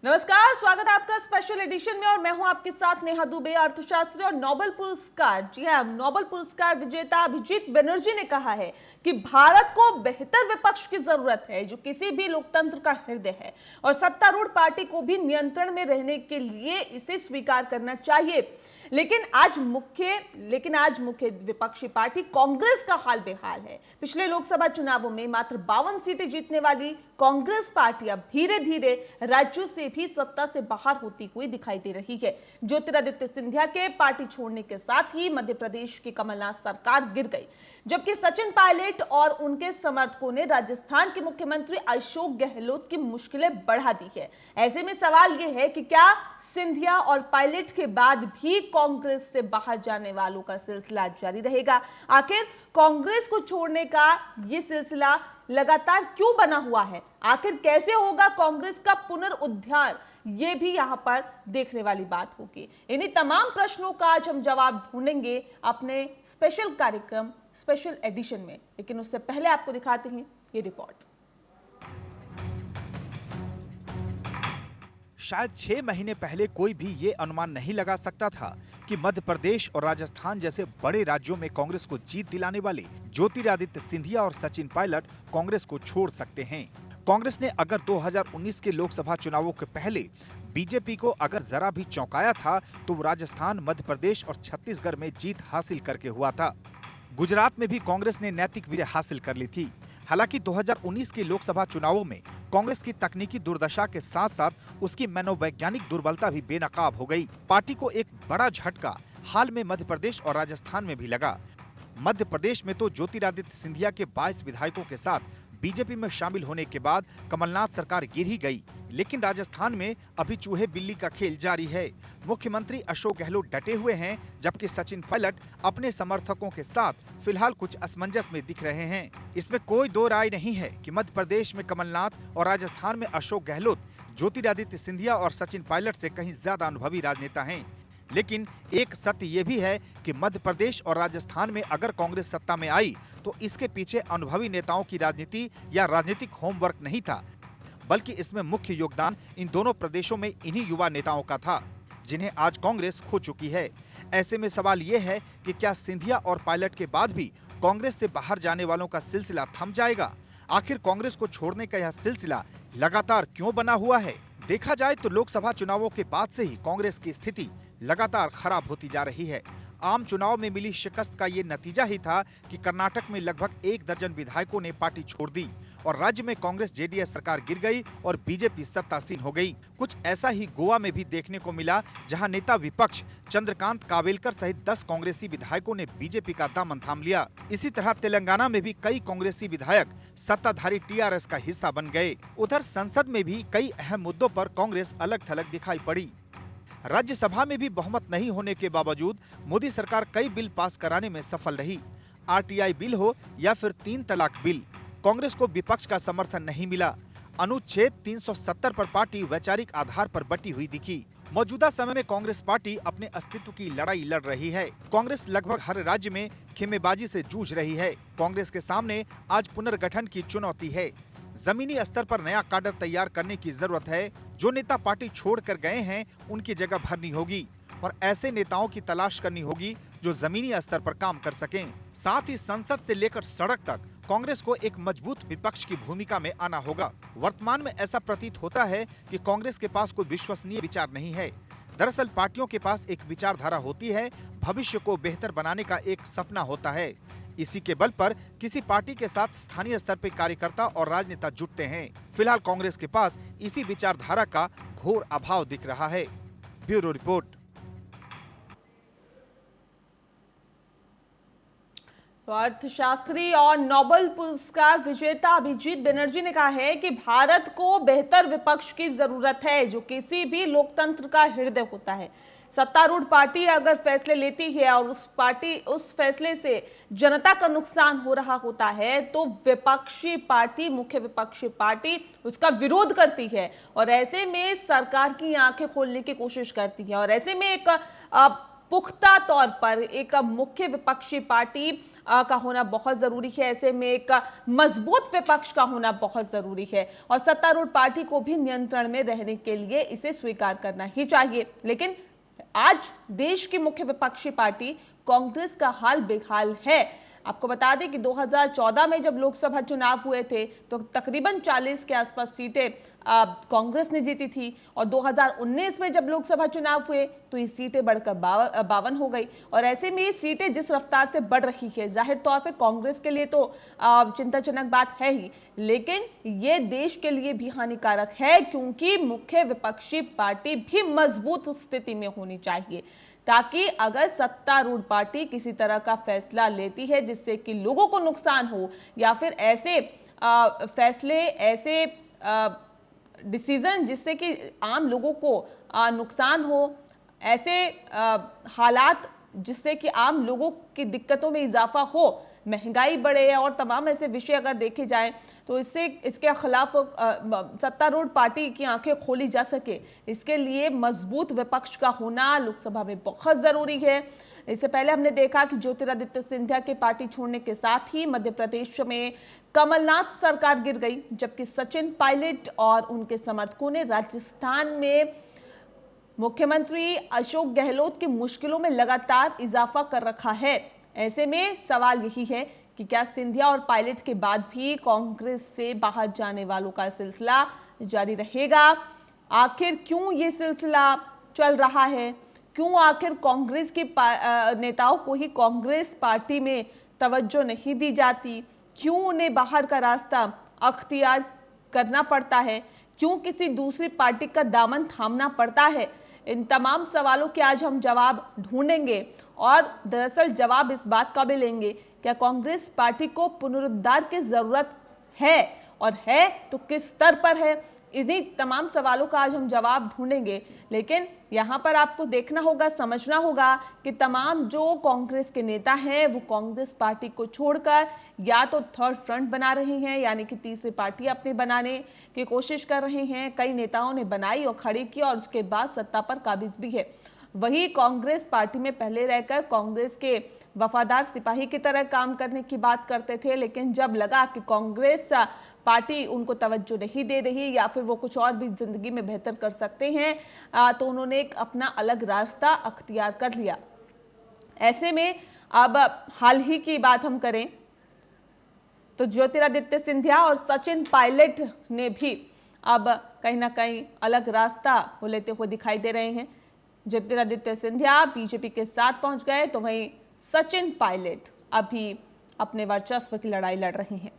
नमस्कार, स्वागत है आपका स्पेशल एडिशन में और मैं हूं आपके साथ नेहा दुबे। अर्थशास्त्री और नोबेल पुरस्कार, जी हां, नोबेल पुरस्कार विजेता अभिजीत बनर्जी ने कहा है कि भारत को बेहतर विपक्ष की जरूरत है जो किसी भी लोकतंत्र का हृदय है और सत्तारूढ़ पार्टी को भी नियंत्रण में रहने के लिए इसे स्वीकार करना चाहिए। लेकिन आज मुख्य विपक्षी पार्टी कांग्रेस का हाल बेहाल है। पिछले लोकसभा चुनावों में मात्र 52 सीटें जीतने वाली कांग्रेस पार्टी अब धीरे धीरे राज्यों से भी सत्ता से बाहर होती हुई दिखाई दे रही है। ज्योतिरादित्य सिंधिया के पार्टी छोड़ने के साथ ही मध्य प्रदेश की कमलनाथ सरकार गिर गई, जबकि सचिन पायलट और उनके समर्थकों ने राजस्थान के मुख्यमंत्री अशोक गहलोत की मुश्किलें बढ़ा दी है। ऐसे में सवाल यह है कि क्या सिंधिया और पायलट के बाद भी कांग्रेस से बाहर जाने वालों का सिलसिला जारी रहेगा? आखिर कांग्रेस को छोड़ने का यह सिलसिला लगातार क्यों बना हुआ है? आखिर कैसे होगा कांग्रेस का पुनरुद्धार? ये भी यहां पर देखने वाली बात होगी। इन्हीं तमाम प्रश्नों का आज हम जवाब ढूंढेंगे अपने स्पेशल कार्यक्रम स्पेशल एडिशन में, लेकिन उससे पहले आपको दिखाते हैं ये रिपोर्ट। शायद 6 महीने पहले कोई भी ये अनुमान नहीं लगा सकता था कि मध्य प्रदेश और राजस्थान जैसे बड़े राज्यों में कांग्रेस को जीत दिलाने वाले ज्योतिरादित्य सिंधिया और सचिन पायलट कांग्रेस को छोड़ सकते हैं। कांग्रेस ने अगर 2019 के लोकसभा चुनावों के पहले बीजेपी को अगर जरा भी चौंकाया था तो वो राजस्थान, मध्य प्रदेश और छत्तीसगढ़ में जीत हासिल करके हुआ था। गुजरात में भी कांग्रेस ने नैतिक विजय हासिल कर ली थी। हालांकि 2019 के लोकसभा चुनावों में कांग्रेस की तकनीकी दुर्दशा के साथ साथ उसकी मनोवैज्ञानिक दुर्बलता भी बेनकाब हो गई। पार्टी को एक बड़ा झटका हाल में मध्य प्रदेश और राजस्थान में भी लगा। मध्य प्रदेश में तो ज्योतिरादित्य सिंधिया के 22 विधायकों के साथ बीजेपी में शामिल होने के बाद कमलनाथ सरकार गिर ही गई, लेकिन राजस्थान में अभी चूहे बिल्ली का खेल जारी है। मुख्यमंत्री अशोक गहलोत डटे हुए हैं, जबकि सचिन पायलट अपने समर्थकों के साथ फिलहाल कुछ असमंजस में दिख रहे हैं। इसमें कोई दो राय नहीं है कि मध्य प्रदेश में कमलनाथ और राजस्थान में अशोक गहलोत ज्योतिरादित्य सिंधिया और सचिन पायलट से कहीं ज्यादा अनुभवी राजनेता हैं। लेकिन एक सत्य ये भी है कि मध्य प्रदेश और राजस्थान में अगर कांग्रेस सत्ता में आई तो इसके पीछे अनुभवी नेताओं की राजनीति या राजनीतिक होमवर्क नहीं था, बल्कि इसमें मुख्य योगदान इन दोनों प्रदेशों में इन्हीं युवा नेताओं का था जिन्हें आज कांग्रेस खो चुकी है। ऐसे में सवाल ये है कि क्या सिंधिया और पायलट के बाद भी कांग्रेस से बाहर जाने वालों का सिलसिला थम जाएगा? आखिर कांग्रेस को छोड़ने का यह सिलसिला लगातार क्यों बना हुआ है? देखा जाए तो लोकसभा चुनावों के बाद से ही कांग्रेस की स्थिति लगातार खराब होती जा रही है। आम चुनाव में मिली शिकस्त का ये नतीजा ही था कि कर्नाटक में लगभग 1 दर्जन विधायकों ने पार्टी छोड़ दी और राज्य में कांग्रेस जेडीएस सरकार गिर गई और बीजेपी सत्तासीन हो गई। कुछ ऐसा ही गोवा में भी देखने को मिला, जहां नेता विपक्ष चंद्रकांत कावेलकर सहित 10 कांग्रेसी विधायकों ने बीजेपी का दामन थाम लिया। इसी तरह तेलंगाना में भी कई कांग्रेसी विधायक सत्ताधारी टीआरएस का हिस्सा बन गए। उधर संसद में भी कई अहम मुद्दों पर कांग्रेस अलग थलग दिखाई पड़ी। राज्यसभा में भी बहुमत नहीं होने के बावजूद मोदी सरकार कई बिल पास कराने में सफल रही। आरटीआई बिल हो या फिर 3 तलाक बिल, कांग्रेस को विपक्ष का समर्थन नहीं मिला। अनुच्छेद 370 पर पार्टी वैचारिक आधार पर बटी हुई दिखी। मौजूदा समय में कांग्रेस पार्टी अपने अस्तित्व की लड़ाई लड़ रही है। कांग्रेस लगभग हर राज्य में खेमेबाजी से जूझ रही है। कांग्रेस के सामने आज पुनर्गठन की चुनौती है। जमीनी स्तर पर नया काडर तैयार करने की जरूरत है। जो नेता पार्टी छोड़कर गए हैं उनकी जगह भरनी होगी और ऐसे नेताओं की तलाश करनी होगी जो जमीनी स्तर पर काम कर सकें। साथ ही संसद से लेकर सड़क तक कांग्रेस को एक मजबूत विपक्ष की भूमिका में आना होगा। वर्तमान में ऐसा प्रतीत होता है कि कांग्रेस के पास कोई विश्वसनीय विचार नहीं है। दरअसल पार्टियों के पास एक विचारधारा होती है, भविष्य को बेहतर बनाने का एक सपना होता है। इसी के बल पर किसी पार्टी के साथ स्थानीय स्तर पर कार्यकर्ता और राजनेता जुटते हैं। फिलहाल कांग्रेस के पास इसी विचारधारा का घोर अभाव दिख रहा है। Bureau report. तो अर्थशास्त्री और नोबेल पुरस्कार विजेता अभिजीत बनर्जी ने कहा है कि भारत को बेहतर विपक्ष की जरूरत है जो किसी भी लोकतंत्र का हृदय होता है। सत्तारूढ़ पार्टी अगर फैसले लेती है और उस फैसले से जनता का नुकसान हो रहा होता है तो मुख्य विपक्षी पार्टी उसका विरोध करती है और ऐसे में सरकार की आंखें खोलने की कोशिश करती है और ऐसे में एक पुख्ता तौर पर एक मुख्य विपक्षी पार्टी का होना बहुत जरूरी है। ऐसे में एक मजबूत विपक्ष का होना बहुत जरूरी है और सत्तारूढ़ पार्टी को भी नियंत्रण में रहने के लिए इसे स्वीकार करना ही चाहिए। लेकिन आज देश की मुख्य विपक्षी पार्टी कांग्रेस का हाल बेहाल है। आपको बता दें कि 2014 में जब लोकसभा चुनाव हुए थे तो तकरीबन 40 के आसपास सीटें कांग्रेस ने जीती थी और 2019 में जब लोकसभा चुनाव हुए तो ये सीटें बढ़कर 52 हो गई। और ऐसे में ये सीटें जिस रफ्तार से बढ़ रही है, जाहिर तौर पे कांग्रेस के लिए तो चिंताजनक बात है ही, लेकिन ये देश के लिए भी हानिकारक है, क्योंकि मुख्य विपक्षी पार्टी भी मजबूत स्थिति में होनी चाहिए, ताकि अगर सत्तारूढ़ पार्टी किसी तरह का फैसला लेती है जिससे कि लोगों को नुकसान हो, या फिर ऐसे फैसले, ऐसे डिसीजन जिससे कि आम लोगों को नुकसान हो, ऐसे हालात जिससे कि आम लोगों की दिक्कतों में इजाफा हो, महंगाई बढ़े और तमाम ऐसे विषय अगर देखे जाएं तो इसके खिलाफ सत्तारूढ़ पार्टी की आंखें खोली जा सके, इसके लिए मजबूत विपक्ष का होना लोकसभा में बहुत जरूरी है। इससे पहले हमने देखा कि ज्योतिरादित्य सिंधिया के पार्टी छोड़ने के साथ ही मध्य प्रदेश में कमलनाथ सरकार गिर गई, जबकि सचिन पायलट और उनके समर्थकों ने राजस्थान में मुख्यमंत्री अशोक गहलोत की मुश्किलों में लगातार इजाफा कर रखा है। ऐसे में सवाल यही है कि क्या सिंधिया और पायलट के बाद भी कांग्रेस से बाहर जाने वालों का सिलसिला जारी रहेगा? आखिर क्यों ये सिलसिला चल रहा है? क्यों आखिर कांग्रेस के नेताओं को ही कांग्रेस पार्टी में तवज्जो नहीं दी जाती? क्यों उन्हें बाहर का रास्ता अख्तियार करना पड़ता है? क्यों किसी दूसरी पार्टी का दामन थामना पड़ता है? इन तमाम सवालों के आज हम जवाब ढूंढेंगे और दरअसल जवाब इस बात का भी लेंगे, क्या कांग्रेस पार्टी को पुनरुद्धार की जरूरत है और है तो किस स्तर पर है? इन्हीं तमाम सवालों का आज हम जवाब ढूंढेंगे। लेकिन यहाँ पर आपको देखना होगा, समझना होगा कि तमाम जो कांग्रेस के नेता हैं वो कांग्रेस पार्टी को छोड़कर या तो थर्ड फ्रंट बना रहे हैं, यानी कि तीसरी पार्टी अपने बनाने की कोशिश कर रहे हैं। कई नेताओं ने बनाई और खड़ी की और उसके बाद सत्ता पर काबिज भी है। वही कांग्रेस पार्टी में पहले रहकर कांग्रेस के वफादार सिपाही की तरह काम करने की बात करते थे, लेकिन जब लगा कि कांग्रेस पार्टी उनको तवज्जो नहीं दे रही या फिर वो कुछ और भी जिंदगी में बेहतर कर सकते हैं, तो उन्होंने एक अपना अलग रास्ता अख्तियार कर लिया। ऐसे में अब हाल ही की बात हम करें तो ज्योतिरादित्य सिंधिया और सचिन पायलट ने भी अब कहीं ना कहीं अलग रास्ता वो लेते हुए दिखाई दे रहे हैं। ज्योतिरादित्य सिंधिया बीजेपी के साथ पहुंच गए तो वहीं सचिन पायलट अभी अपने वर्चस्व की लड़ाई लड़ रहे हैं।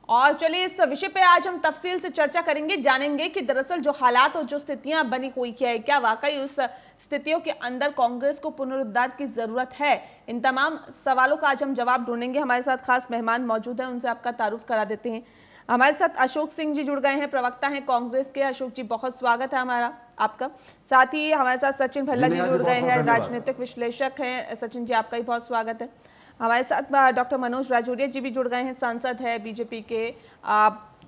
और चलिए इस विषय पे आज हम तफसील से चर्चा करेंगे, जानेंगे कि दरअसल जो हालात और जो स्थितियां बनी हुई है, क्या वाकई उस स्थितियों के अंदर कांग्रेस को पुनरुद्धार की जरूरत है? इन तमाम सवालों का आज हम जवाब ढूंढेंगे। हमारे साथ खास मेहमान मौजूद हैं, उनसे आपका तारुफ करा देते हैं। हमारे साथ अशोक सिंह जी जुड़ गए हैं, प्रवक्ता हैं कांग्रेस के। अशोक जी, बहुत स्वागत है हमारा आपका। साथ ही हमारे साथ सचिन भल्ला जी जुड़ गए हैं, राजनीतिक विश्लेषक हैं। सचिन जी, आपका ही बहुत स्वागत है। हमारे साथ डॉक्टर मनोज राजौरिया जी भी जुड़ गए हैं, सांसद है बीजेपी के।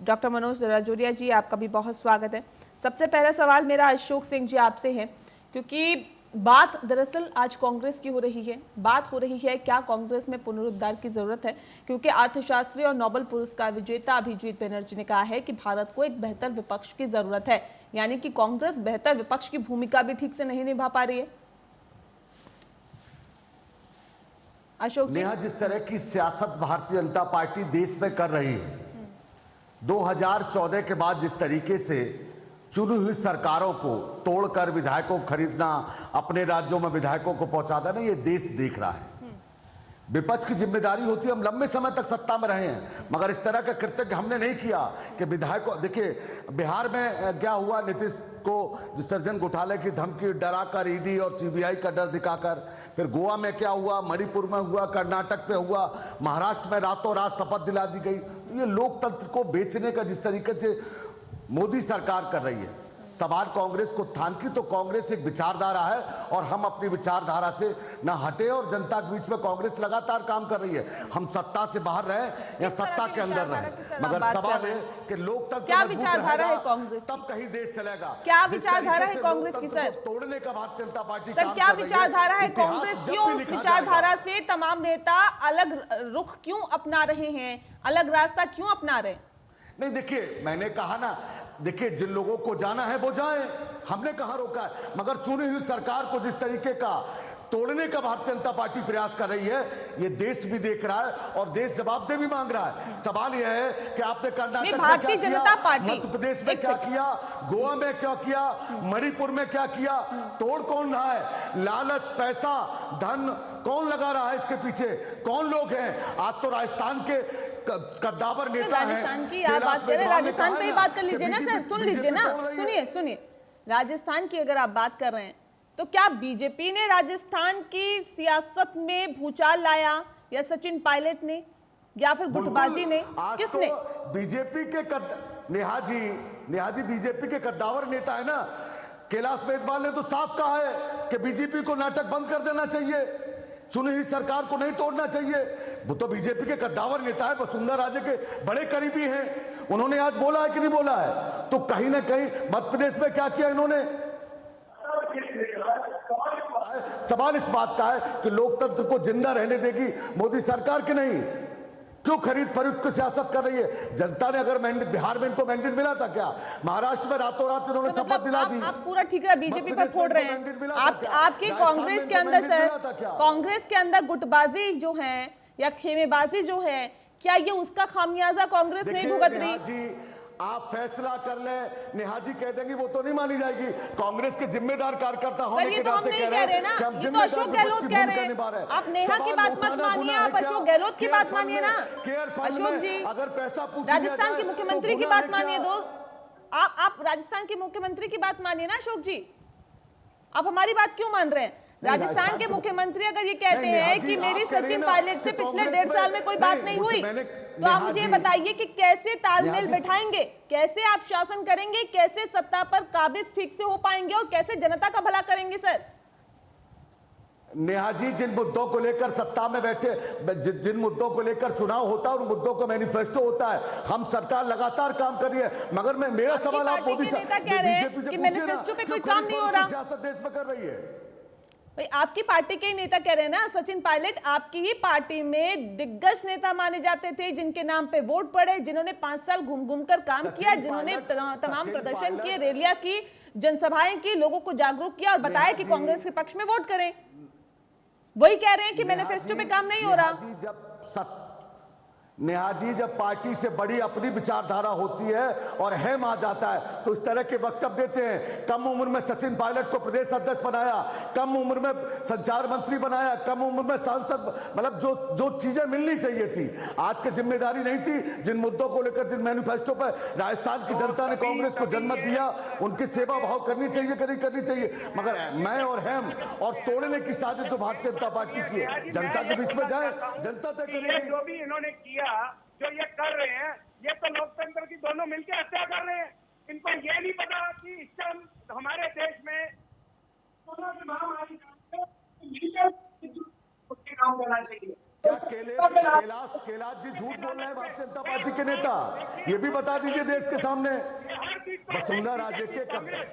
डॉक्टर मनोज राजौरिया जी, आपका भी बहुत स्वागत है। सबसे पहला सवाल मेरा अशोक सिंह जी आपसे है, क्योंकि बात दरअसल आज कांग्रेस की हो रही है। बात हो रही है क्या कांग्रेस में पुनरुद्धार की जरूरत है, क्योंकि अर्थशास्त्री और नोबेल पुरस्कार विजेता अभिजीत बनर्जी ने कहा है कि भारत को एक बेहतर विपक्ष की जरूरत है, यानी कि कांग्रेस बेहतर विपक्ष की भूमिका भी ठीक से नहीं निभा पा रही है। अशोक जी, नेहा, जिस तरह की सियासत भारतीय जनता पार्टी देश में कर रही है, 2014 के बाद जिस तरीके से चुनी हुई सरकारों को तोड़कर विधायकों को खरीदना, अपने राज्यों में विधायकों को पहुंचा देना, ये देश देख रहा है। विपक्ष की जिम्मेदारी होती है, हम लंबे समय तक सत्ता में रहे हैं, मगर इस तरह का कृत्य हमने नहीं किया कि विधायकों, देखिए बिहार में क्या हुआ, नीतीश को सृजन घोटाले की धमकी डराकर, ईडी और सीबीआई का डर दिखाकर, फिर गोवा में क्या हुआ, मणिपुर में हुआ, कर्नाटक पे हुआ, महाराष्ट्र में रातों रात शपथ दिला दी गई। ये लोकतंत्र को बेचने का जिस तरीके से मोदी सरकार कर रही है, सवाल कांग्रेस को उत्थान की, तो कांग्रेस एक विचारधारा है और हम अपनी विचारधारा से न हटे और जनता के बीच में कांग्रेस लगातार काम कर रही है। हम सत्ता से बाहर रहे या सत्ता के अंदर रहे, मगर सवाल है कि लोकतंत्र क्या विचारधारा है कांग्रेस, तब कहीं देश चलेगा। क्या विचारधारा है कांग्रेस की सर? तोड़ने का भारतीय जनता पार्टी सर क्या विचारधारा है कांग्रेस? क्यों उस विचारधारा से तमाम नेता अलग रुख क्यों अपना रहे हैं, अलग रास्ता क्यों अपना रहे हैं? नहीं, देखिए मैंने कहा ना, देखिए जिन लोगों को जाना है वो जाएं, हमने कहां रोका है, मगर चुनी हुई सरकार को जिस तरीके का तोड़ने का भारतीय जनता पार्टी प्रयास कर रही है, ये देश भी देख रहा है और देश जवाबदेही भी मांग रहा है। सवाल यह है कि आपने कर्नाटक में क्या किया, मध्य प्रदेश में क्या किया, गोवा में क्या किया, मणिपुर में क्या किया, तोड़ कौन रहा है, लालच, पैसा, धन कौन लगा रहा है इसके पीछे, कौन लोग हैं? आज तो राजस्थान के कद्दावर नेता हैं। राजस्थान पे ही बात कर लीजिए ना सर, सुन लीजिए ना, सुनिए, राजस्थान की अगर आप बात कर रहे हैं तो क्या बीजेपी ने राजस्थान की सियासत में भूचाल लाया, या सचिन पायलट ने, या फिर गुटबाजी ने, किसने? तो बीजेपी के नेहा जी बीजेपी के कद्दावर नेता है ना। कैलाश मेघवाल ने तो साफ कहा है कि बीजेपी को नाटक बंद कर देना चाहिए, चुनी हुई सरकार को नहीं तोड़ना चाहिए। वो तो बीजेपी के कद्दावर नेता है, वसुंधरा राजे के बड़े करीबी हैं। उन्होंने आज बोला है कि नहीं बोला है? तो कहीं ना कहीं मध्य प्रदेश में क्या किया इन्होंने? सवाल इस बात का है कि लोकतंत्र को जिंदा रहने देगी मोदी सरकार की नहीं? क्यों खरीद फरोख्त की सियासत कर रही है? जनता ने अगर बिहार में इनको मैंडेट मिला था क्या? महाराष्ट्र में रातों रात इन्होंने शपथ दिला दी। आप पूरा ठीक है बीजेपी पर फोड़ रहे हैं। आपके कांग्रेस के अंदर सर, कांग्रेस के अंदर गुटबाजी जो है या खेमेबाजी जो है, क्या ये उसका खामियाजा कांग्रेस नहीं भुगत रही? आप फैसला कर ले, नेहा जी कह देंगी वो तो नहीं मानी जाएगी। कांग्रेस के जिम्मेदार कार्यकर्ता होने के नाते कह रहे हैं कि हम जिम्मेदार विपक्ष की भूमिका निभा रहे हैं। आप नेहा की बात मत मानिए, आप अशोक गहलोत की बात मानिए ना। अशोक जी, अगर पैसा राजस्थान के मुख्यमंत्री की बात मानिए। आप राजस्थान के मुख्यमंत्री की बात मानिए ना अशोक जी, आप हमारी बात क्यों मान रहे हैं? राजस्थान के मुख्यमंत्री अगर ये कहते हैं कि मेरी सचिन पायलट से पिछले 1.5 साल में कोई बात नहीं हुई, तो आप मुझे बताइए कि कैसे तालमेल बैठाएंगे, कैसे आप शासन करेंगे, कैसे सत्ता पर काबिज ठीक से हो पाएंगे और कैसे जनता का भला करेंगे? सर नेहा जी, जिन मुद्दों को लेकर सत्ता में बैठे, जिन मुद्दों को लेकर चुनाव होता है उन मुद्दों को मैनिफेस्टो होता है। हम सरकार लगातार काम कर रही है, मगर मेरा सवाल आप मोदी बीजेपी से पूछिए ना, क्यों काम नहीं हो रहा? सियासत देश में कर रही है भाई। आपकी पार्टी के ही नेता कह रहे हैं ना, सचिन पायलट आपकी ही पार्टी में दिग्गज नेता माने जाते थे, जिनके नाम पे वोट पड़े, जिन्होंने 5 साल घूम घूम कर काम किया, जिन्होंने तमाम प्रदर्शन किए, रैलियां की, जनसभाएं की, लोगों को जागरूक किया और बताया कि कांग्रेस के पक्ष में वोट करें। वही कह रहे हैं कि मैनिफेस्टो पे काम नहीं हो रहा। नेहा जी, जब पार्टी से बड़ी अपनी विचारधारा होती है और हेम आ जाता है तो इस तरह के वक्तव्य देते हैं। कम उम्र में सचिन पायलट को प्रदेश अध्यक्ष बनाया, कम उम्र में संचार मंत्री बनाया, कम उम्र में सांसद, मतलब जो चीजें मिलनी चाहिए थी। आज की जिम्मेदारी नहीं थी। जिन मुद्दों को लेकर, जिन मैनिफेस्टो पर राजस्थान की जनता ने कांग्रेस को जन्मत दिया, उनकी सेवा भाव करनी चाहिए, करनी चाहिए। मगर मैं और हेम और तोड़ने की साजिश जो भारतीय जनता पार्टी की है, जनता के बीच में जाए, जनता तय करेगी। जो भी इन्होंने किया, जो ये कर रहे हैं, ये तो लोकतंत्र की दोनों मिलकर हत्या कर रहे हैं। इनको ये नहीं पता कि इस टाइम हमारे देश में काम करना चाहिए। क्या कैलाश जी झूठ बोल रहे हैं भारतीय जनता पार्टी के नेता? ये भी बता दीजिए देश के सामने। वसुंधरा राजे के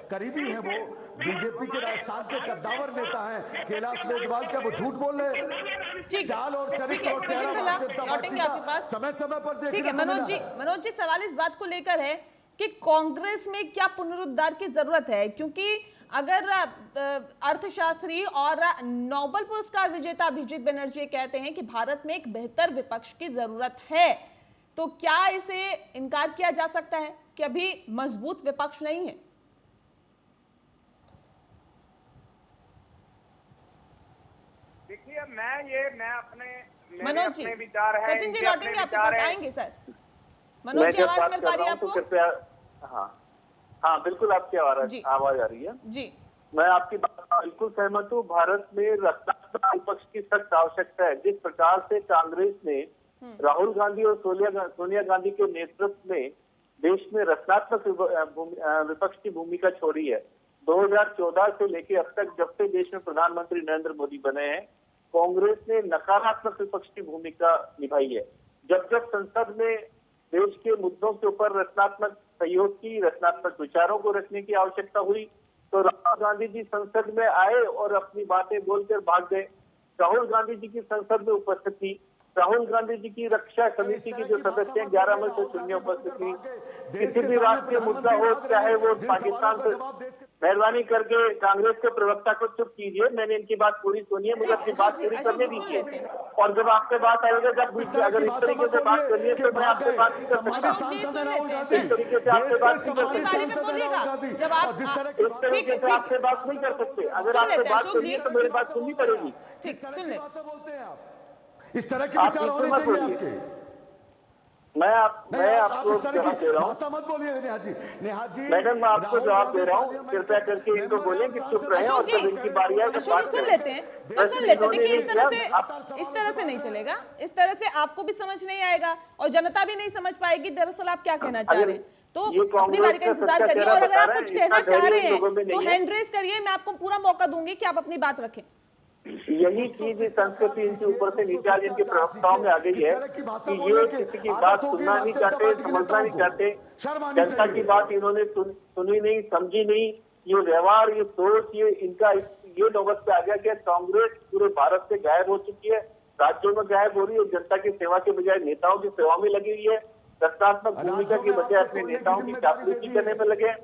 करीबी हैं वो, बीजेपी के राजस्थान के कद्दावर नेता हैं कैलाश मेघवाल, क्या वो झूठ बोल रहे हैं? चाल और चरित्र और चेहरा भारतीय जनता पार्टी का समय समय पर देखने को मिला। मनोज जी, सवाल इस बात को लेकर है कि कांग्रेस में क्या पुनरुद्धार की जरूरत है? क्योंकि अगर अर्थशास्त्री और नोबेल पुरस्कार विजेता अभिजीत बनर्जी कहते हैं कि भारत में एक बेहतर विपक्ष की जरूरत है, तो क्या इसे इनकार किया जा सकता है कि अभी मजबूत विपक्ष नहीं है? देखिए, मैं अपने मनोज जी, विचार है, सचिन जी लौटेंगे आपके पास, आएंगे सर। मनोज जी, आवाज मिल पा रही है आपको? हाँ बिल्कुल, आपकी आवाज आ रही है जी। मैं आपकी बात से बिल्कुल सहमत हूँ। भारत में रचनात्मक विपक्ष की सख्त आवश्यकता है। जिस प्रकार से कांग्रेस ने राहुल गांधी और सोनिया गांधी के नेतृत्व में देश में रचनात्मक विपक्ष की भूमिका छोड़ी है। 2014 से लेकर अब तक, जब से देश में प्रधानमंत्री नरेंद्र मोदी बने हैं, कांग्रेस ने नकारात्मक विपक्ष की भूमिका निभाई है। जब जब संसद में देश के मुद्दों के ऊपर रचनात्मक सहयोग की, रचनात्मक विचारों को रखने की आवश्यकता हुई, तो राहुल गांधी जी संसद में आए और अपनी बातें बोलकर भाग गए। राहुल गांधी जी की संसद में उपस्थित थी। राहुल गांधी जी की रक्षा समिति के जो सदस्य हैं 11 में से शून्य उपस्थित थी। किसी भी राष्ट्रीय मुद्दा हो, चाहे वो पाकिस्तान से, मेहरबानी करके कांग्रेस के प्रवक्ता को चुप कीजिए। मैंने इनकी बात पूरी सुनी है, मुझे अपनी बात पूरी करने दीजिए। और जब आपसे बात आएगा, जब अगर इस तरीके से बात करनी है तो मैं आपसे बात नहीं कर सकता। इस तरीके से आपसे बात नहीं कर सकते। इस तरीके से आपसे बात नहीं कर सकते। अगर आपसे बात करनी है तो मेरी बात सुननी पड़ेगी। इस तरह के विचार होने चाहिए आपके। मैं आपको जवाब दे रहा हूँ। भाषा मत बोलिए नेहा जी। मैडम, मैं आपको जवाब दे रहा हूँ। कृपया करके इनको बोलें कि चुप रहें और जब इनकी बारी आए तो बात सुन लेते हैं। देखिए, इस तरह से नहीं चलेगा। इस तरह से आपको भी समझ नहीं आएगा और जनता भी नहीं समझ पाएगी दरअसल आप क्या कहना चाह रहे हैं। तो अपनी बारी का इंतजार करिए और अगर आप कुछ कहना चाह रहे हैं तो हैंड रेज करिए। मैं आपको पूरा मौका दूंगी कि आप अपनी बात रखें। यही चीज संस्कृति इनके ऊपर से नीचे आज इनके प्रवक्ताओं में आ गई है कि ये किसी की बात सुनना नहीं चाहते, समझना नहीं चाहते। जनता की बात इन्होंने सुनी नहीं, समझी नहीं। ये व्यवहार, ये सोच, ये इनका ये नौबत पे आ गया कि कांग्रेस पूरे भारत से गायब हो चुकी है, राज्यों में गायब हो रही है। जनता की सेवा के बजाय नेताओं की सेवा में लगी हुई है। रचनात्मक भूमिका की बजाय अपने नेताओं की चापलूसी करने में लगे।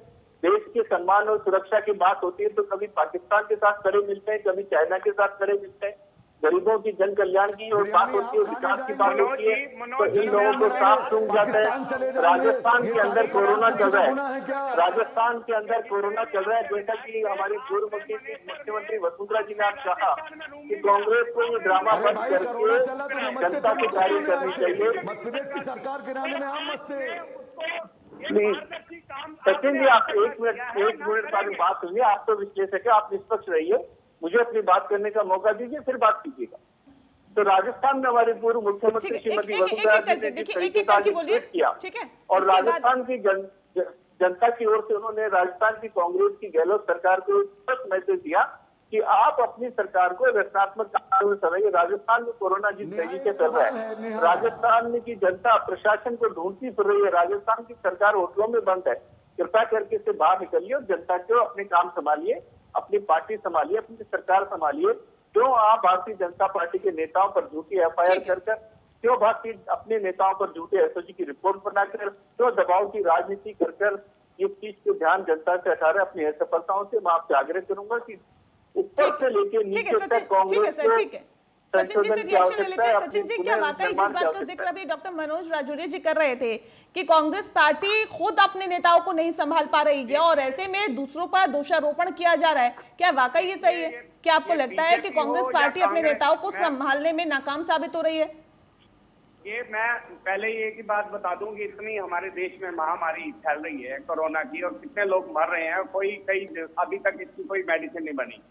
देश के सम्मान और सुरक्षा की बात होती है तो कभी पाकिस्तान के साथ खड़े मिलते हैं, कभी चाइना के साथ खड़े मिलते हैं। गरीबों की जन कल्याण की और बात होती है, विकास की बात होती है तो इन लोगों को साफ सूंघ जाता है। राजस्थान के अंदर कोरोना चल रहा है। राजस्थान के अंदर कोरोना चल रहा है। जैसा कि हमारी पूर्व मुख्यमंत्री वसुंधरा जी ने आज कहा कि कांग्रेस को ये ड्रामा बंद करके जनता की कार्य करनी चाहिए। मध्य प्रदेश की सरकार गिराने में हम मस्त थे। सचिन जी, आप एक मिनट बाद बात सुनिए। आप तो विश्लेषक है, आप निष्पक्ष रहिए, मुझे अपनी बात करने का मौका दीजिए, फिर बात कीजिएगा। तो राजस्थान में हमारे पूर्व मुख्यमंत्री श्रीमती वसुंधरा जी ने जिस तरीके का ट्वीट किया और राजस्थान की जनता की ओर से उन्होंने राजस्थान की कांग्रेस की गहलोत सरकार को स्पष्ट मैसेज दिया कि आप अपनी सरकार को रचनात्मक कार्यों में सराहिए। राजस्थान में कोरोना जिस तेजी से चल रहा है, राजस्थान में की जनता प्रशासन को ढूंढती फिर रही है। राजस्थान की सरकार होटलों में बंद है। कृपया करके इससे बाहर निकलिए और जनता को अपने काम संभालिए, अपनी पार्टी संभालिए, अपनी सरकार संभालिए। क्यों आप भारतीय जनता पार्टी के नेताओं पर झूठी एफआईआर कर क्यों भारतीय अपने नेताओं पर झूठे एसओजी की रिपोर्ट बनाकर, क्यों दबाव की राजनीति कर इस चीज को ध्यान जनता से हटा रहे अपनी असफलताओं से। मैं आपसे आग्रह करूंगा कि ऊपर से लेके नीचे तक कांग्रेस सचिन जी से रिएक्शन ले लेते हैं। सचिन जी, क्या वाकई जिस बात का जिक्र अभी डॉक्टर मनोज राजौरिया जी कर रहे थे कि कांग्रेस पार्टी खुद अपने नेताओं को नहीं संभाल पा रही है और ऐसे में दूसरों पर दोषारोपण किया जा रहा है, क्या वाकई ये सही है? क्या आपको लगता है कि कांग्रेस पार्टी अपने नेताओं को संभालने में नाकाम साबित हो रही है? ये मैं पहले ये की बात बता दूं कि इतनी हमारे देश में महामारी फैल रही है कोरोना की और कितने लोग मर रहे हैं, कई अभी तक इसकी कोई मेडिसिन नहीं बनी।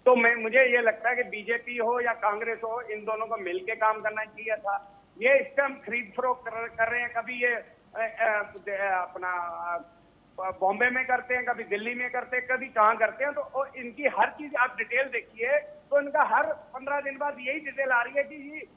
तो मुझे ये लगता है कि बीजेपी हो या कांग्रेस हो, इन दोनों को मिलके काम करना चाहिए था। ये इस टाइम खरीद फरोख्त कर रहे हैं, कभी ये अपना बॉम्बे में करते हैं, कभी दिल्ली में करते हैं, कभी कहाँ करते हैं। तो इनकी हर चीज आप डिटेल देखिए तो इनका हर 15 दिन बाद यही डिटेल आ रही है कि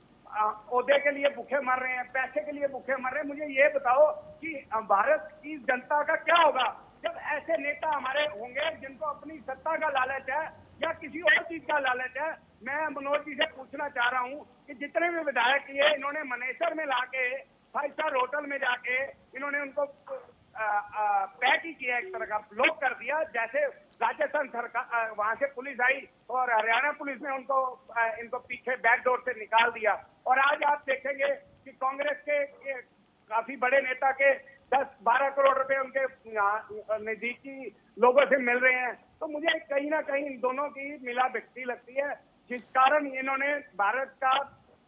ओहदे के लिए भूखे मर रहे हैं, पैसे के लिए भूखे मर रहे हैं। मुझे ये बताओ कि भारत की जनता का क्या होगा जब ऐसे नेता हमारे होंगे जिनको अपनी सत्ता का लालच है या किसी और चीज का लालच है। मैं मनोज जी से पूछना चाह रहा हूँ कि जितने भी विधायक ये इन्होंने मनेसर में लाके 5 स्टार होटल में जाके इन्होंने उनको पैक ही किया, एक तरह का ब्लॉक कर दिया। जैसे राजस्थान सरकार वहां से पुलिस आई और हरियाणा पुलिस ने इनको पीछे बैकडोर से निकाल दिया। और आज आप देखेंगे कि कांग्रेस के काफी बड़े नेता के 10-12 करोड़ रुपए उनके नजदीकी लोगों से मिल रहे हैं। तो मुझे कहीं ना कहीं इन दोनों की मिला भिगती लगती है, जिस कारण इन्होंने भारत का,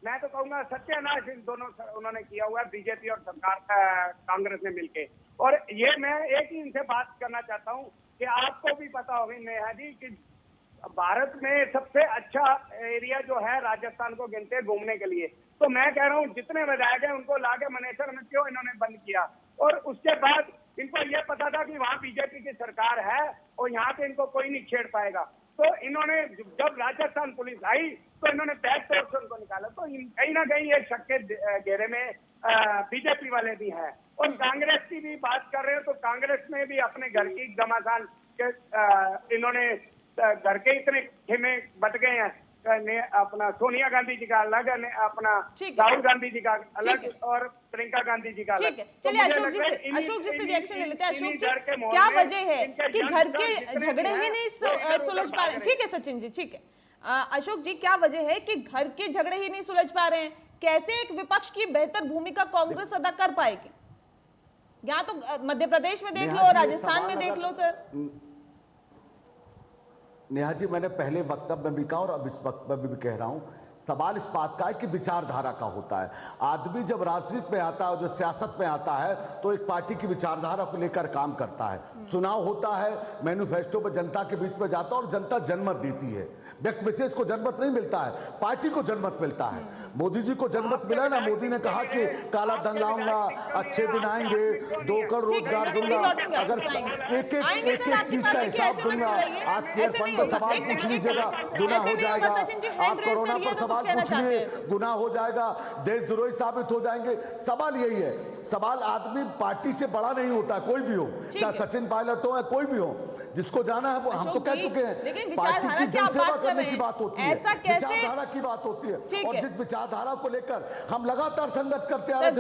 मैं तो कहूंगा, सत्यानाश इन दोनों उन्होंने किया हुआ है, बीजेपी और सरकार कांग्रेस ने मिलके। और ये मैं एक ही इनसे बात करना चाहता हूँ कि आपको भी पता होगी नेहा जी कि भारत में सबसे अच्छा एरिया जो है राजस्थान को गिनते हैं घूमने के लिए। तो मैं कह रहा हूँ जितने विधायक हैं उनको लाके मनेसर में क्यों इन्होंने बंद किया। और उसके बाद इनको ये पता था कि वहाँ बीजेपी की सरकार है और यहाँ पे इनको कोई नहीं छेड़ पाएगा। तो इन्होंने जब राजस्थान पुलिस आई तो इन्होंने बैक तौर से उनको निकाला। तो कहीं ना कहीं ये शक के घेरे में बीजेपी वाले भी हैं और कांग्रेस की भी बात कर रहे हो तो कांग्रेस में भी अपने घर की घमासान के इन्होंने घर के इतने खेमे बट गए हैं। अपना सोनिया गांधी जी का अलग, अपना राहुल गांधी जी का अलग और प्रियंका गांधी जी का अलग। ठीक है, चलिए अशोक जी से रिएक्शन ले लेते हैं। अशोक जी, क्या वजह है कि घर के झगड़े ही नहीं सुलझ पा रहे? ठीक है सचिन जी, ठीक है। अशोक जी, क्या वजह है कि घर के झगड़े ही नहीं सुलझ पा रहे हैं? कैसे एक विपक्ष की बेहतर भूमिका कांग्रेस अदा कर पाएगी? यहाँ तो मध्य प्रदेश में देख लो, राजस्थान में देख लो सर। नेहा जी, मैंने पहले वक्तव्य में भी कहा और अब इस वक्तव्य में भी कह रहा हूं, सवाल इस बात का है कि विचारधारा का होता है। आदमी जब राजनीति में आता है और जो सियासत में आता है तो एक पार्टी की विचारधारा को लेकर काम करता है। चुनाव होता है, मैनिफेस्टो पर जनता के बीच में जाता है और जनता जनमत देती है। व्यक्ति विशेष को जनमत नहीं मिलता है, पार्टी को जनमत मिलता है। मोदी जी को जनमत मिला ना, मोदी ने कहा कि काला धन लाऊंगा, अच्छे दिन आएंगे, 2 करोड़ रोजगार दूंगा, अगर एक एक चीज का हिसाब दूंगा। आज केयर फंड पर सवाल पूछ लीजिएगा, गुनाह हो जाएगा। आप कोरोना पर सवाल पूछ लिए, गुनाह हो जाएगा, देशद्रोही साबित हो जाएंगे। सवाल यही है, सवाल आदमी पार्टी से बड़ा नहीं होता है, कोई भी हो, चाहे सचिन पायलट हो या कोई भी हो, जिसको जाना है वो हम तो कह चुके हैं। पार्टी की जनसेवा करने की बात होती है, विचारधारा की बात होती है, और जिस विचारधारा को लेकर हम लगातार संघर्ष करते आ रहे हैं,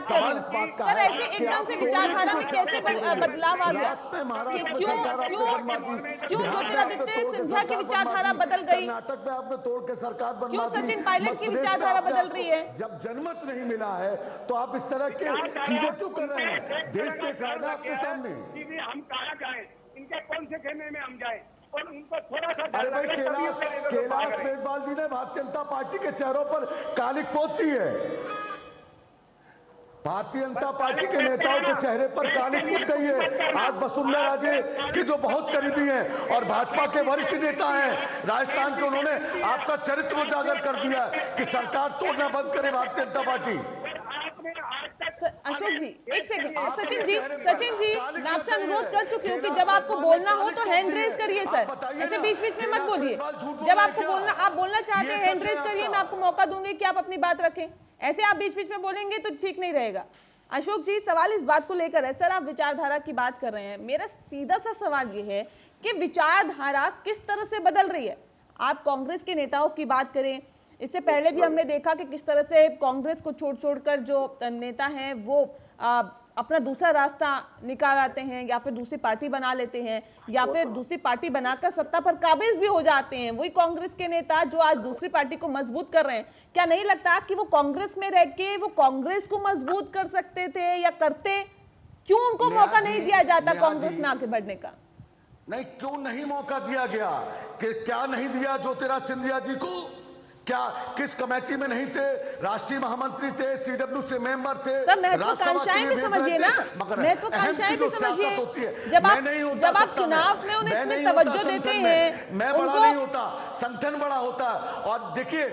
सवाल इस बात का है कि आप विचारधारा में कैसे बदलाव आ गया? महाराष्ट्र में सरकार आपने बनवा दी, ज्योतिरादित्य सिंधिया की विचारधारा बदल गई, कर्नाटक में आपने तोड़ के सरकार बनवा दी, सचिन पायलट की विचारधारा बदल रही है। जब जनमत नहीं मिला है तो आप इस तरह के चीजें क्यों कर रहे हैं? देश देख रहा है ना आपके सामने। हम कहाँ जाए, इनके कौन से खेमे में हम जाए और उनको थोड़ा सा। अरे भाई, कैलाश मेघवाल जी ने भारतीय जनता पार्टी के चेहरों पर कालिक पोती है। भारतीय जनता पार्टी के नेताओं के चेहरे पर कालिक पुत गई है। आज वसुंधरा राजे के जो बहुत करीबी हैं और भाजपा के वरिष्ठ नेता हैं राजस्थान के, उन्होंने आपका चरित्र उजागर कर दिया कि सरकार तोड़ना बंद करे भारतीय जनता पार्टी। अशोक जी, एक सेकंड। सचिन जी, मैं आपसे अनुरोध कर चुकी हूँ कि जब आपको बोलना हो तो हैंड रेज करिए सर, ऐसे बीच बीच में मत बोलिए। जब आपको आप बोलना चाहते हैं हैंड रेज करिए, मैं आपको मौका दूंगी कि आप अपनी बात रखें। ऐसे आप बीच बीच में बोलेंगे तो ठीक नहीं रहेगा। अशोक जी, सवाल इस बात को लेकर है सर, आप विचारधारा की बात कर रहे हैं। मेरा सीधा सा सवाल ये है कि विचारधारा किस तरह से बदल रही है? आप कांग्रेस के नेताओं की बात करें, इससे पहले भी हमने देखा कि किस तरह से कांग्रेस को छोड़कर जो नेता हैं वो अपना दूसरा रास्ता निकाल आते हैं, या फिर दूसरी पार्टी बना लेते हैं, या फिर दूसरी पार्टी बनाकर सत्ता पर काबिज भी हो जाते हैं। वही कांग्रेस के नेता जो आज दूसरी पार्टी को मजबूत कर रहे हैं, क्या नहीं लगता कि वो कांग्रेस में रह के वो कांग्रेस को मजबूत कर सकते थे या करते? क्यों उनको मौका नहीं दिया जाता कांग्रेस में आगे बढ़ने का? नहीं, क्यों नहीं मौका दिया गया? कि क्या नहीं दिया ज्योतिरादित्य सिंधिया जी को? क्या किस कमेटी में नहीं थे? राष्ट्रीय महामंत्री थे, CWC मेंबर थे, महत्वाकांक्षाएं भी समझिए ना, महत्वाकांक्षाएं भी समझिए। जब आप चुनाव में उन्हें तवज्जो देते हैं, मैं बड़ा नहीं होता, संगठन बड़ा होता है। और देखिए,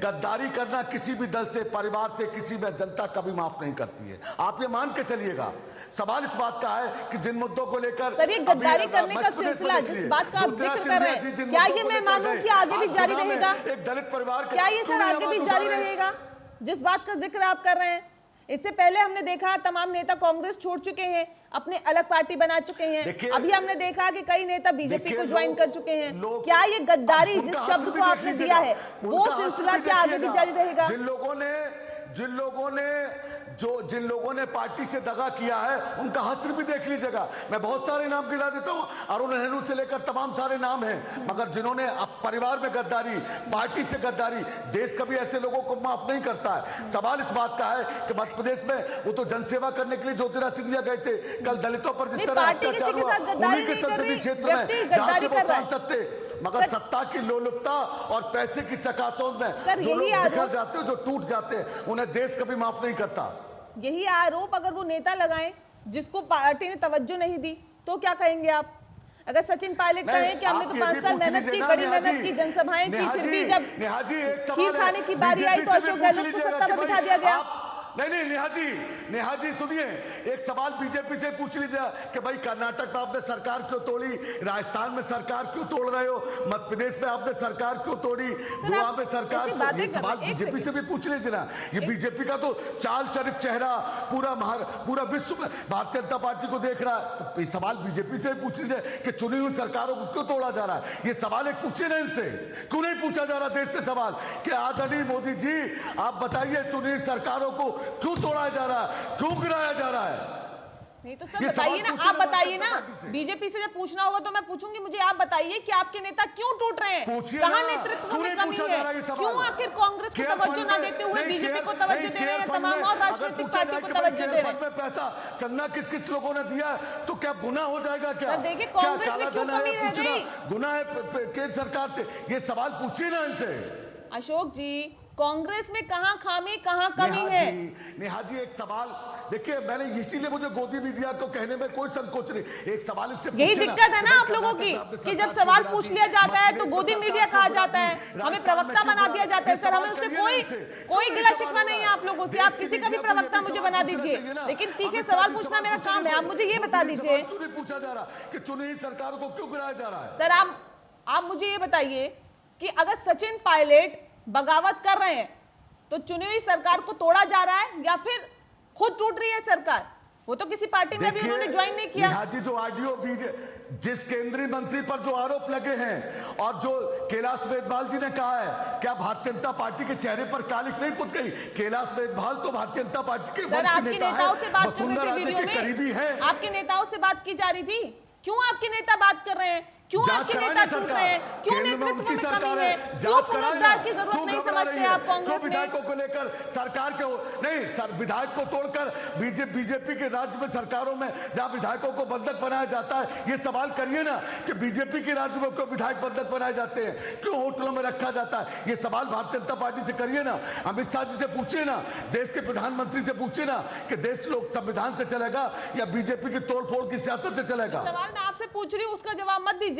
गद्दारी करना किसी भी दल से, परिवार से, किसी भी जनता कभी माफ नहीं करती है, आप ये मान के चलिएगा। सवाल इस बात का है कि जिन मुद्दों को लेकर गद्दारी करने का सिलसिला, जिस बात का आप जिक्र कर रहे हैं, क्या ये मैं मानूं कि आगे भी जारी रहेगा? एक दलित परिवार, क्या ये सर आगे भी जारी रहेगा जिस बात का जिक्र आप कर रहे हैं? इससे पहले हमने देखा तमाम नेता कांग्रेस छोड़ चुके हैं, अपने अलग पार्टी बना चुके हैं। अभी हमने देखा कि कई नेता बीजेपी को ज्वाइन कर चुके हैं। क्या ये गद्दारी जिस शब्द को आपने दिया है वो सिलसिला क्या आगे भी जारी रहेगा? जिन लोगों ने पार्टी से दगा किया है उनका हश्र भी देख लीजिएगा। मैं बहुत सारे नाम गिना देता हूं, अरुण नेहरू से लेकर तमाम सारे नाम हैं, मगर जिन्होंने परिवार में गद्दारी, पार्टी से गद्दारी, देश कभी ऐसे लोगों को माफ नहीं करता है। सवाल इस बात का है कि मध्य प्रदेश में वो तो जनसेवा करने के लिए ज्योतिरादित्य सिंधिया गए थे। कल दलितों पर जिस तरह अत्याचार हुआ उन्हीं के संसदीय क्षेत्र में, जहां से वो सांसद थे, मगर सत्ता की लोलुपता और पैसे की चकाचौंध में जो लोग बिखर जाते हैं, जो टूट जाते हैं, उन्हें देश कभी माफ नहीं करता। यही आरोप अगर वो नेता लगाएं जिसको पार्टी ने तवज्जो नहीं दी तो क्या कहेंगे आप? अगर सचिन पायलट कहें कि हमने तो 5 साल मेहनत की, बड़ी मेहनत की, जनसभाएं की, फिर भी जब खीर खाने की बारी आई तो अशोक गहलोत को सत्ता पर बिठा दिया गया। नहीं नेहा जी सुनिए, एक सवाल बीजेपी से पूछ लीजिए कि भाई कर्नाटक में आपने सरकार क्यों तोड़ी, राजस्थान में सरकार क्यों तोड़ रहे हो, मध्य प्रदेश में आपने सरकार क्यों तोड़ी, गोवा में सरकार ऐसी क्यों, बातें ये कर सवाल रहे हैं, एक बीजेपी से भी पूछ लीजिए ना। ये बीजेपी का तो चाल चरित चेहरा पूरा विश्व में भारतीय जनता पार्टी को देख रहा है। तो ये सवाल बीजेपी से पूछ लीजिए कि चुनी हुई सरकारों को क्यों तोड़ा जा रहा है। ये सवाल एक पूछिए ना इनसे, क्यों नहीं पूछा जा रहा देश से सवाल कि आदरणीय मोदी जी आप बताइए चुनी हुई सरकारों को क्यों तोड़ा जा रहा है, क्यों गिराया जा रहा है। नहीं तो सर ये बताइए सवाल ना, पूछिए आप ना बताइए भारतीय ना, जनता पार्टी से। बीजेपी से जब पूछना होगा तो मैं पूछूंगी, मुझे आप बताइए कि आपके नेता क्यों टूट रहे हैं, पूछिए कहां ना, नेतृत्व क्यों में नहीं कमी पूछा जा रहा है, ये सवाल? क्यों आखिर कांग्रेस को केयर तवज्जो फंड ना में- देते हुए नहीं, बीजेपी केयर- को तवज्जो नहीं, दे रहे केयर हैं, फंड तमाम में और अगर राजनीतिक पूछा पार्टियों जाए को कि भाई तवज्जो केयर दे रहे फंड हैं। में पैसा चंदा किस किस लोगों ने दिया है, तो क्या गुनाह हो जाएगा क्या? सर देखिए, क्या कांग्रेस में काला क्यों धन है कमी रह पूछना गई? गुनाह है केंद्र सरकार से? ये सवाल पूछिए ना इनसे। अशोक जी, कांग्रेस में कहां खामी कहां कमी है? नेहा जी एक सवाल देखिए, मैंने इसीलिए मुझे गोदी मीडिया को कहने में कोई संकोच नहीं, एक सवाल इनसे यही पूछिए दिक्कत है कि ना भाई आप लोगों की कर्नाटक में कि आपने जब सरकार सवाल क्यों पूछ गिरा लिया दी, जाता है तो मध्य गोदी प्रदेश में मीडिया सरकार कहा क्यों जाता गिरा है, दी, हमें राजस्थान में प्रवक्ता क्यों बना गिरा दिया दी? जाता है। ये सर हमें सवाल उससे करिए ना कोई इनसे। कोई क्यों गिला ये शिकवा सवाल नहीं है हो आप लोगों से, रहा है? आप किसी का भी देश की प्रवक्ता मीडिया को मुझे ये बना सवाल दीजिए, पूछना चाहिए ना। लेकिन तीखे अमित सवाल शाह जी पूछना मेरा पूछेंगे काम है, तो आप मुझे ये मोदी बता जी दीजिए। सवाल क्यों नहीं पूछा जा रहा कि चुनी हुई सरकारों को क्यों गिराया जा रहा है? सर आप मुझे ये बताइए कि अगर सचिन पायलट बगावत कर रहे हैं तो चुनी हुई सरकार को तोड़ा जा रहा है या फिर खुद टूट रही है सरकार? वो तो किसी पार्टी में भी देखिए, उन्होंने ज्वाइन नहीं किया। नेहा जी जो आरडीओ जिस केंद्रीय मंत्री पर जो आरोप लगे हैं और जो कैलाश मेघवाल जी ने कहा है, क्या भारतीय जनता पार्टी के चेहरे पर कालिक नहीं पुत गई? कैलाश मेघवाल तो भारतीय जनता पार्टी के सर वरिष्ठ आपके नेता नेताओं से बात है, कर वसुंधरा रहे थे राजे वीडियो के करीबी में, है। आपके नेताओं से बात की जा रही थी, क्यों आपके नेता बात कर रहे हैं, क्यों जांच आपके कराए नेता ना टूट सरकार, रहे हैं, क्यों केंद्र में नेतृत्व उनकी में सरकार कमी है, है, क्यों जांच कराए ना, पुनरुद्धार की जरूरत क्यों नहीं घबरा समझते रही है? आप क्यों कांग्रेस में? विधायकों को लेकर सरकार के नहीं सर विधायक को तोड़कर बीजेपी के राज्य में सरकारों में जहां विधायकों को बंधक बनाया जाता है, ये सवाल करिए ना कि बीजेपी के राज्य में क्यों विधायक बंधक बनाए जाते हैं, क्यों होटलों में रखा जाता है? ये सवाल भारतीय जनता पार्टी से करिए ना, अमित शाह जी से पूछिए ना, देश के प्रधानमंत्री से पूछिए ना कि देश लोक संविधान से चलेगा या बीजेपी की तोड़फोड़ की सियासत से चलेगा? सवाल मैं आपसे पूछ रही हूँ, उसका जवाब मत दीजिए,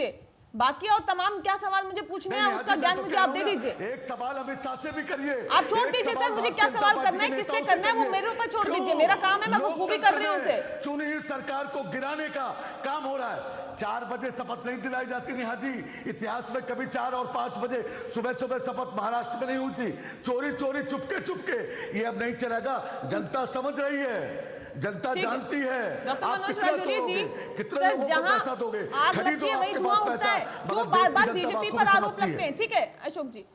बाकी और तमाम क्या सवाल मुझे पूछने हैं उसका ज्ञान मुझे आप दे दीजिए। एक सवाल अमित शाह से भी करिए। आप छोड़ दीजिए सर, मुझे क्या सवाल करना है, किससे करना है, वो मेरे ऊपर छोड़ दीजिए, मेरा काम है, मैं बखूबी कर रही हूँ उसे। चुनी हुई सरकार को गिराने का काम हो रहा है। 4 बजे शपथ नहीं दिलाई जाती नेहा जी, इतिहास में कभी 4 और 5 बजे सुबह सुबह शपथ महाराष्ट्र में नहीं हुई थी, चोरी चोरी चुपके, ये अब नहीं चलेगा। जनता समझ रही है, जनता जानती है आप कितना तोड़ोगे, कितने लोगों को पैसा दोगे, खरीदो आपके पास पैसा, क्यों बार बार बीजेपी पर आरोप लगते हैं? ठीक है अशोक जी,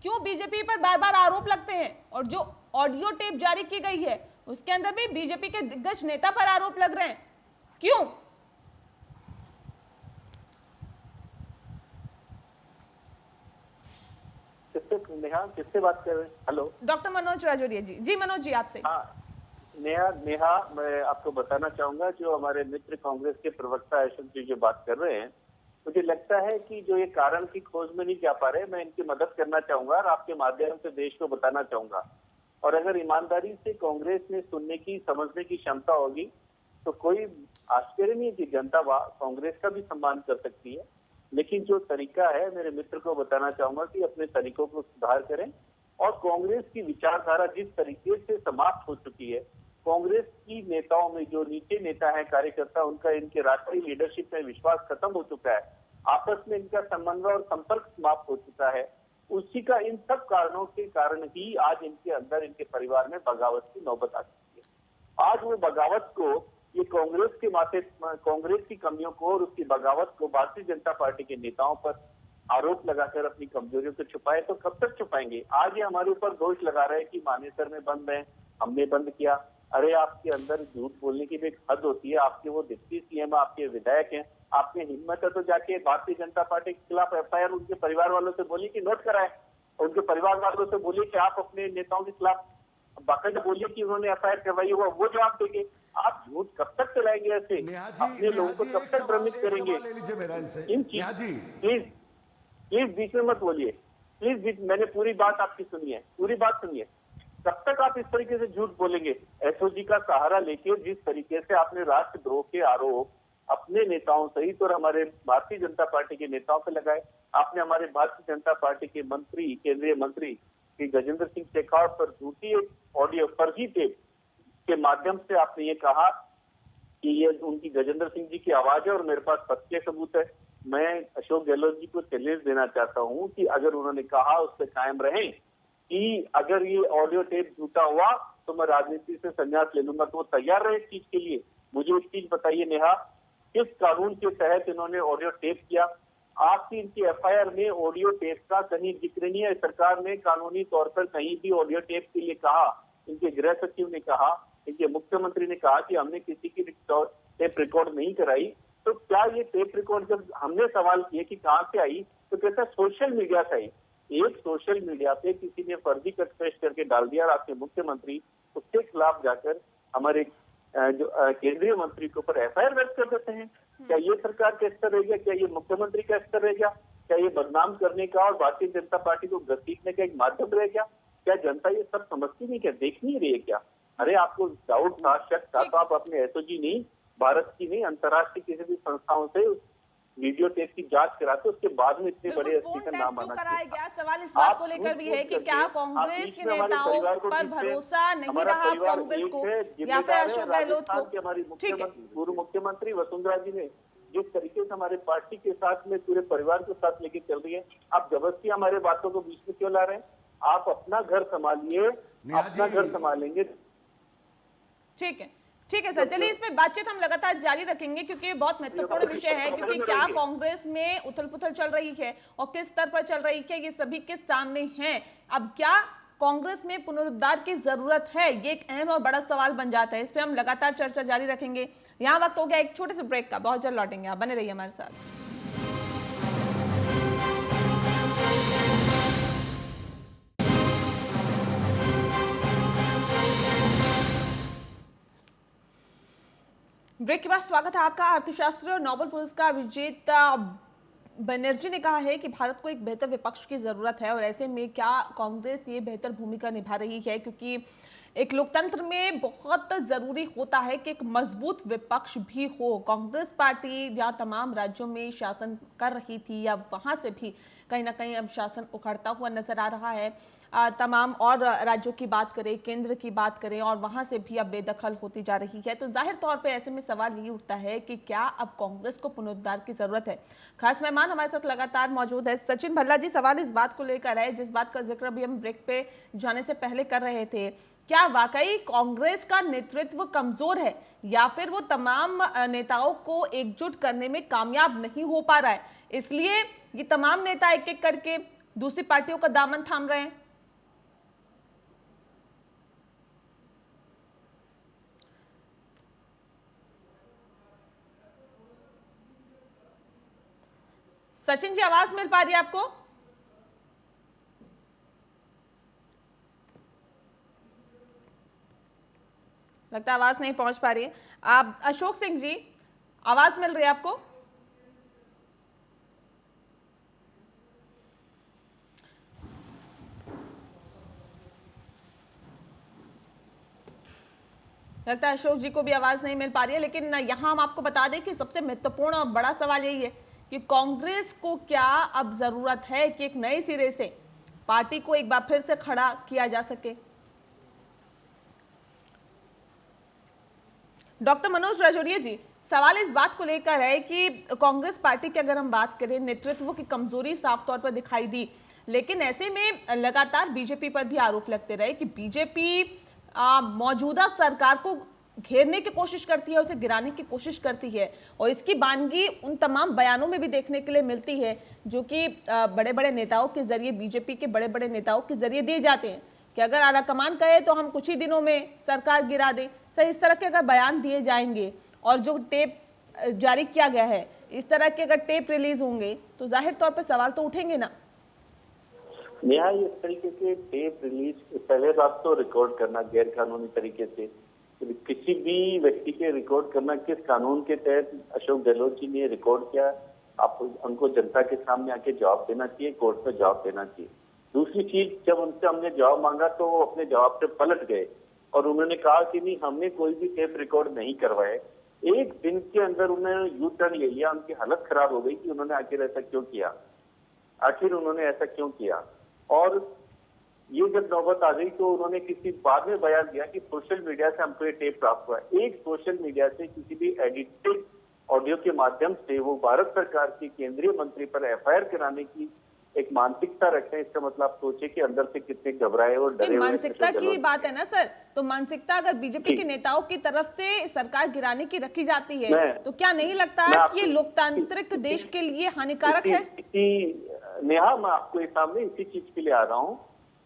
क्यों बीजेपी पर बार बार आरोप लगते हैं? और जो ऑडियो टेप जारी की गई है उसके अंदर भी बीजेपी के दिग्गज नेता पर आरोप लग रहे हैं, क्यों? किससे बात कर रहे हैं? हेलो डॉक्टर मनोज राजौरिया जी। जी मनोज जी आपसे। हाँ नेहा मैं आपको बताना चाहूंगा, जो हमारे मित्र कांग्रेस के प्रवक्ता अशोक जी जो बात कर रहे हैं, मुझे लगता है कि जो ये कारण की खोज में नहीं जा पा रहे, मैं इनकी मदद करना चाहूंगा और आपके माध्यम से देश को बताना चाहूंगा। और अगर ईमानदारी से कांग्रेस में सुनने की समझने की क्षमता होगी तो कोई आश्चर्य नहीं कि जनता कांग्रेस का भी सम्मान कर सकती है। लेकिन जो तरीका है, मेरे मित्र को बताना चाहूंगा कि अपने तरीकों को सुधार करें और कांग्रेस की विचारधारा जिस तरीके से समाप्त हो चुकी है, कांग्रेस की नेताओं में जो नीचे नेता है कार्यकर्ता, उनका इनके राष्ट्रीय लीडरशिप में विश्वास खत्म हो चुका है, आपस में इनका समन्वय और संपर्क समाप्त हो चुका है। उसी का इन सब कारणों के कारण ही आज इनके अंदर, इनके परिवार में बगावत की नौबत आ चुकी है। आज वो बगावत को, ये कांग्रेस के माथे, कांग्रेस की कमियों को और उसकी बगावत को भारतीय जनता पार्टी के नेताओं पर आरोप लगाकर अपनी कमजोरियों को छुपाए तो कब तक छुपाएंगे? आज ये हमारे ऊपर दोष लगा रहे हैं कि मानेसर में बंद है, हमने बंद किया। अरे आपके अंदर झूठ बोलने की भी एक हद होती है। आपके वो डिप्टी सीएम, आपके विधायक हैं, आपने हिम्मत है तो जाके भारतीय जनता पार्टी के खिलाफ एफआईआर उनके परिवार वालों से बोलिए कि नोट कराए, उनके परिवार वालों से बोलिए कि आप अपने नेताओं के खिलाफ बाकायदा बोलिए कि उन्होंने एफआईआर करवाई हुआ, वो जवाब देंगे। आप झूठ कब तक चलाएंगे ऐसे? अपने लोगों को कब तक भ्रमित करेंगे? प्लीज बीच में मत बोलिए, प्लीज। मैंने पूरी बात आपकी सुनी है, पूरी बात सुनिए। कब तक आप इस तरीके से झूठ बोलेंगे? एसओजी का सहारा लेके जिस तरीके से आपने राष्ट्रद्रोह के आरोप अपने नेताओं सहित और हमारे भारतीय जनता पार्टी के नेताओं पर लगाए, आपने हमारे भारतीय जनता पार्टी के मंत्री, केंद्रीय मंत्री श्री गजेंद्र सिंह शेखावत पर झूठी एक ऑडियो, फर्जी टेप के माध्यम से आपने ये कहा कि ये उनकी गजेंद्र सिंह जी की आवाज है और मेरे पास सत्य सबूत है। मैं अशोक गहलोत जी को चैलेंज देना चाहता हूं कि अगर उन्होंने कहा उस पर कायम रहें कि अगर ये ऑडियो टेप झूठा हुआ तो मैं राजनीति से संन्यास ले लूंगा, तो वो तैयार रहे इस चीज के लिए। मुझे एक चीज बताइए नेहा, किस कानून के तहत इन्होंने ऑडियो टेप किया? आपकी इनकी एफआईआर में ऑडियो टेप का कहीं जिक्र नहीं है। सरकार ने कानूनी तौर पर कहीं भी ऑडियो टेप के लिए कहा? इनके गृह सचिव ने कहा, इनके मुख्यमंत्री ने कहा कि हमने किसी की टेप रिकॉर्ड नहीं कराई। तो क्या ये टेप रिकॉर्ड जब हमने सवाल किए कि कहां से आई, तो कहता है सोशल मीडिया से आई। एक सोशल मीडिया पे किसी ने फर्जी कट पेस्ट करके डाल दिया और आपके मुख्यमंत्री उसके खिलाफ जाकर हमारे जो केंद्रीय मंत्री के ऊपर एफआईआर दर्ज कर देते हैं। क्या ये सरकार का स्तर रहेगा? क्या ये मुख्यमंत्री का स्तर रहेगा? क्या ये बदनाम करने का और भारतीय जनता पार्टी को घसीटने का एक माध्यम रहेगा? क्या जनता ये सब समझती नहीं? क्या देख नहीं रही है क्या? अरे आपको डाउट था, शक था, तो आप अपने एसओजी नहीं, भारत की नहीं, अंतर्राष्ट्रीय किसी भी संस्थाओं से वीडियो टेप की जांच कराते, उसके बाद में इतने बड़े फोन का टैप नाम क्यों आना कराया चाहिए। गया? सवाल इस बात को लेकर भी है कि क्या कांग्रेस के नेताओं पर भरोसा नहीं रहा कांग्रेस को या फिर अशोक गहलोत को? हमारी ठीक है, पूर्व मुख्यमंत्री वसुंधरा जी ने जिस तरीके से हमारे पार्टी के साथ में पूरे परिवार के साथ लेके चल रही है, आप जबरदस्ती हमारे बातों को बीच में क्यों ला रहे हैं? आप अपना घर संभालिए, अपना घर संभालेंगे। ठीक है सर, चलिए इस पे बातचीत हम लगातार जारी रखेंगे क्योंकि ये बहुत महत्वपूर्ण विषय है। क्योंकि क्या कांग्रेस में उथल पुथल चल रही है और किस स्तर पर चल रही है, ये सभी के सामने है। अब क्या कांग्रेस में पुनरुद्धार की जरूरत है, ये एक अहम और बड़ा सवाल बन जाता है। इस पे हम लगातार चर्चा जारी रखेंगे। यहाँ वक्त हो गया एक छोटे से ब्रेक का, बहुत जल्द लौटेंगे, आप बने रहिए हमारे साथ। ब्रेक के बाद स्वागत है आपका। अर्थशास्त्री और नोबेल पुरस्कार विजेता बनर्जी ने कहा है कि भारत को एक बेहतर विपक्ष की जरूरत है और ऐसे में क्या कांग्रेस ये बेहतर भूमिका निभा रही है, क्योंकि एक लोकतंत्र में बहुत जरूरी होता है कि एक मजबूत विपक्ष भी हो। कांग्रेस पार्टी जहां तमाम राज्यों में शासन कर रही थी, या वहां से भी कहीं ना कहीं अब शासन उखड़ता हुआ नजर आ रहा है। तमाम और राज्यों की बात करें, केंद्र की बात करें, और वहां से भी अब बेदखल होती जा रही है। तो जाहिर तौर पे ऐसे में सवाल ये उठता है कि क्या अब कांग्रेस को पुनरुद्धार की जरूरत है। खास मेहमान हमारे साथ लगातार मौजूद है सचिन भल्ला जी। सवाल इस बात को लेकर है जिस बात का जिक्र भी हम ब्रेक पे जाने से पहले कर रहे थे, क्या वाकई कांग्रेस का नेतृत्व कमजोर है या फिर वो तमाम नेताओं को एकजुट करने में कामयाब नहीं हो पा रहा है, इसलिए ये तमाम नेता एक एक करके दूसरी पार्टियों का दामन थाम रहे हैं? सचिन जी, आवाज मिल पा रही है आपको? लगता है आवाज नहीं पहुंच पा रही है। आप अशोक सिंह जी, आवाज मिल रही है आपको? लगता है अशोक जी को भी आवाज नहीं मिल पा रही है। लेकिन यहां हम आपको बता दें कि सबसे महत्वपूर्ण और बड़ा सवाल यही है कि कांग्रेस को क्या अब जरूरत है कि एक नए सिरे से पार्टी को एक बार फिर से खड़ा किया जा सके। डॉक्टर मनोज राजौरिया जी, सवाल इस बात को लेकर है कि कांग्रेस पार्टी की अगर हम बात करें, नेतृत्व की कमजोरी साफ तौर पर दिखाई दी, लेकिन ऐसे में लगातार बीजेपी पर भी आरोप लगते रहे कि बीजेपी मौजूदा सरकार को घेरने की कोशिश करती है, उसे गिराने की कोशिश करती है, और इसकी बानगी उन तमाम बयानों में भी देखने के लिए मिलती है जो कि बड़े बड़े नेताओं के जरिए, बीजेपी के बड़े बड़े नेताओं के जरिए दिए जाते हैं कि अगर आला कमान कहे तो हम कुछ ही दिनों में सरकार गिरा दें। सही, इस तरह के अगर बयान दिए जाएंगे और जो टेप जारी किया गया है, इस तरह के अगर टेप रिलीज होंगे तो जाहिर तौर पर सवाल तो उठेंगे ना। नेहा, इस तरीके के टेप रिलीज, पहले बात तो रिकॉर्ड करना गैर कानूनी तरीके से, किसी भी व्यक्ति के रिकॉर्ड करना किस कानून के तहत अशोक गहलोत जी ने रिकॉर्ड किया, आप उनको जनता के सामने आके जवाब देना चाहिए, कोर्ट में जवाब देना चाहिए। दूसरी चीज, जब उनसे हमने जवाब मांगा तो वो अपने जवाब से पलट गए और उन्होंने कहा कि नहीं, हमने कोई भी टेप रिकॉर्ड नहीं करवाए। एक दिन के अंदर उन्होंने यू टर्न ले लिया, उनकी हालत खराब हो गई कि उन्होंने आखिर ऐसा क्यों किया, आखिर उन्होंने ऐसा क्यों किया। और ये जब नौबत आ गई तो उन्होंने किसी बाद में बयान दिया कि सोशल मीडिया से हमको ये टेप प्राप्त हुआ है। एक सोशल मीडिया से किसी भी एडिटेड ऑडियो के माध्यम से वो भारत सरकार के केंद्रीय मंत्री पर एफआईआर कराने की एक मानसिकता रखते हैं, इसका मतलब आप सोचे कि अंदर से कितने घबराए और डरे हुए मानसिकता की बात है ना सर, तो मानसिकता अगर बीजेपी के नेताओं की तरफ से सरकार गिराने की रखी जाती है तो क्या नहीं लगता है कि ये लोकतांत्रिक देश के लिए हानिकारक है? नेहा, मैं आपको ये सामने इसी चीज के लिए आ रहा हूँ।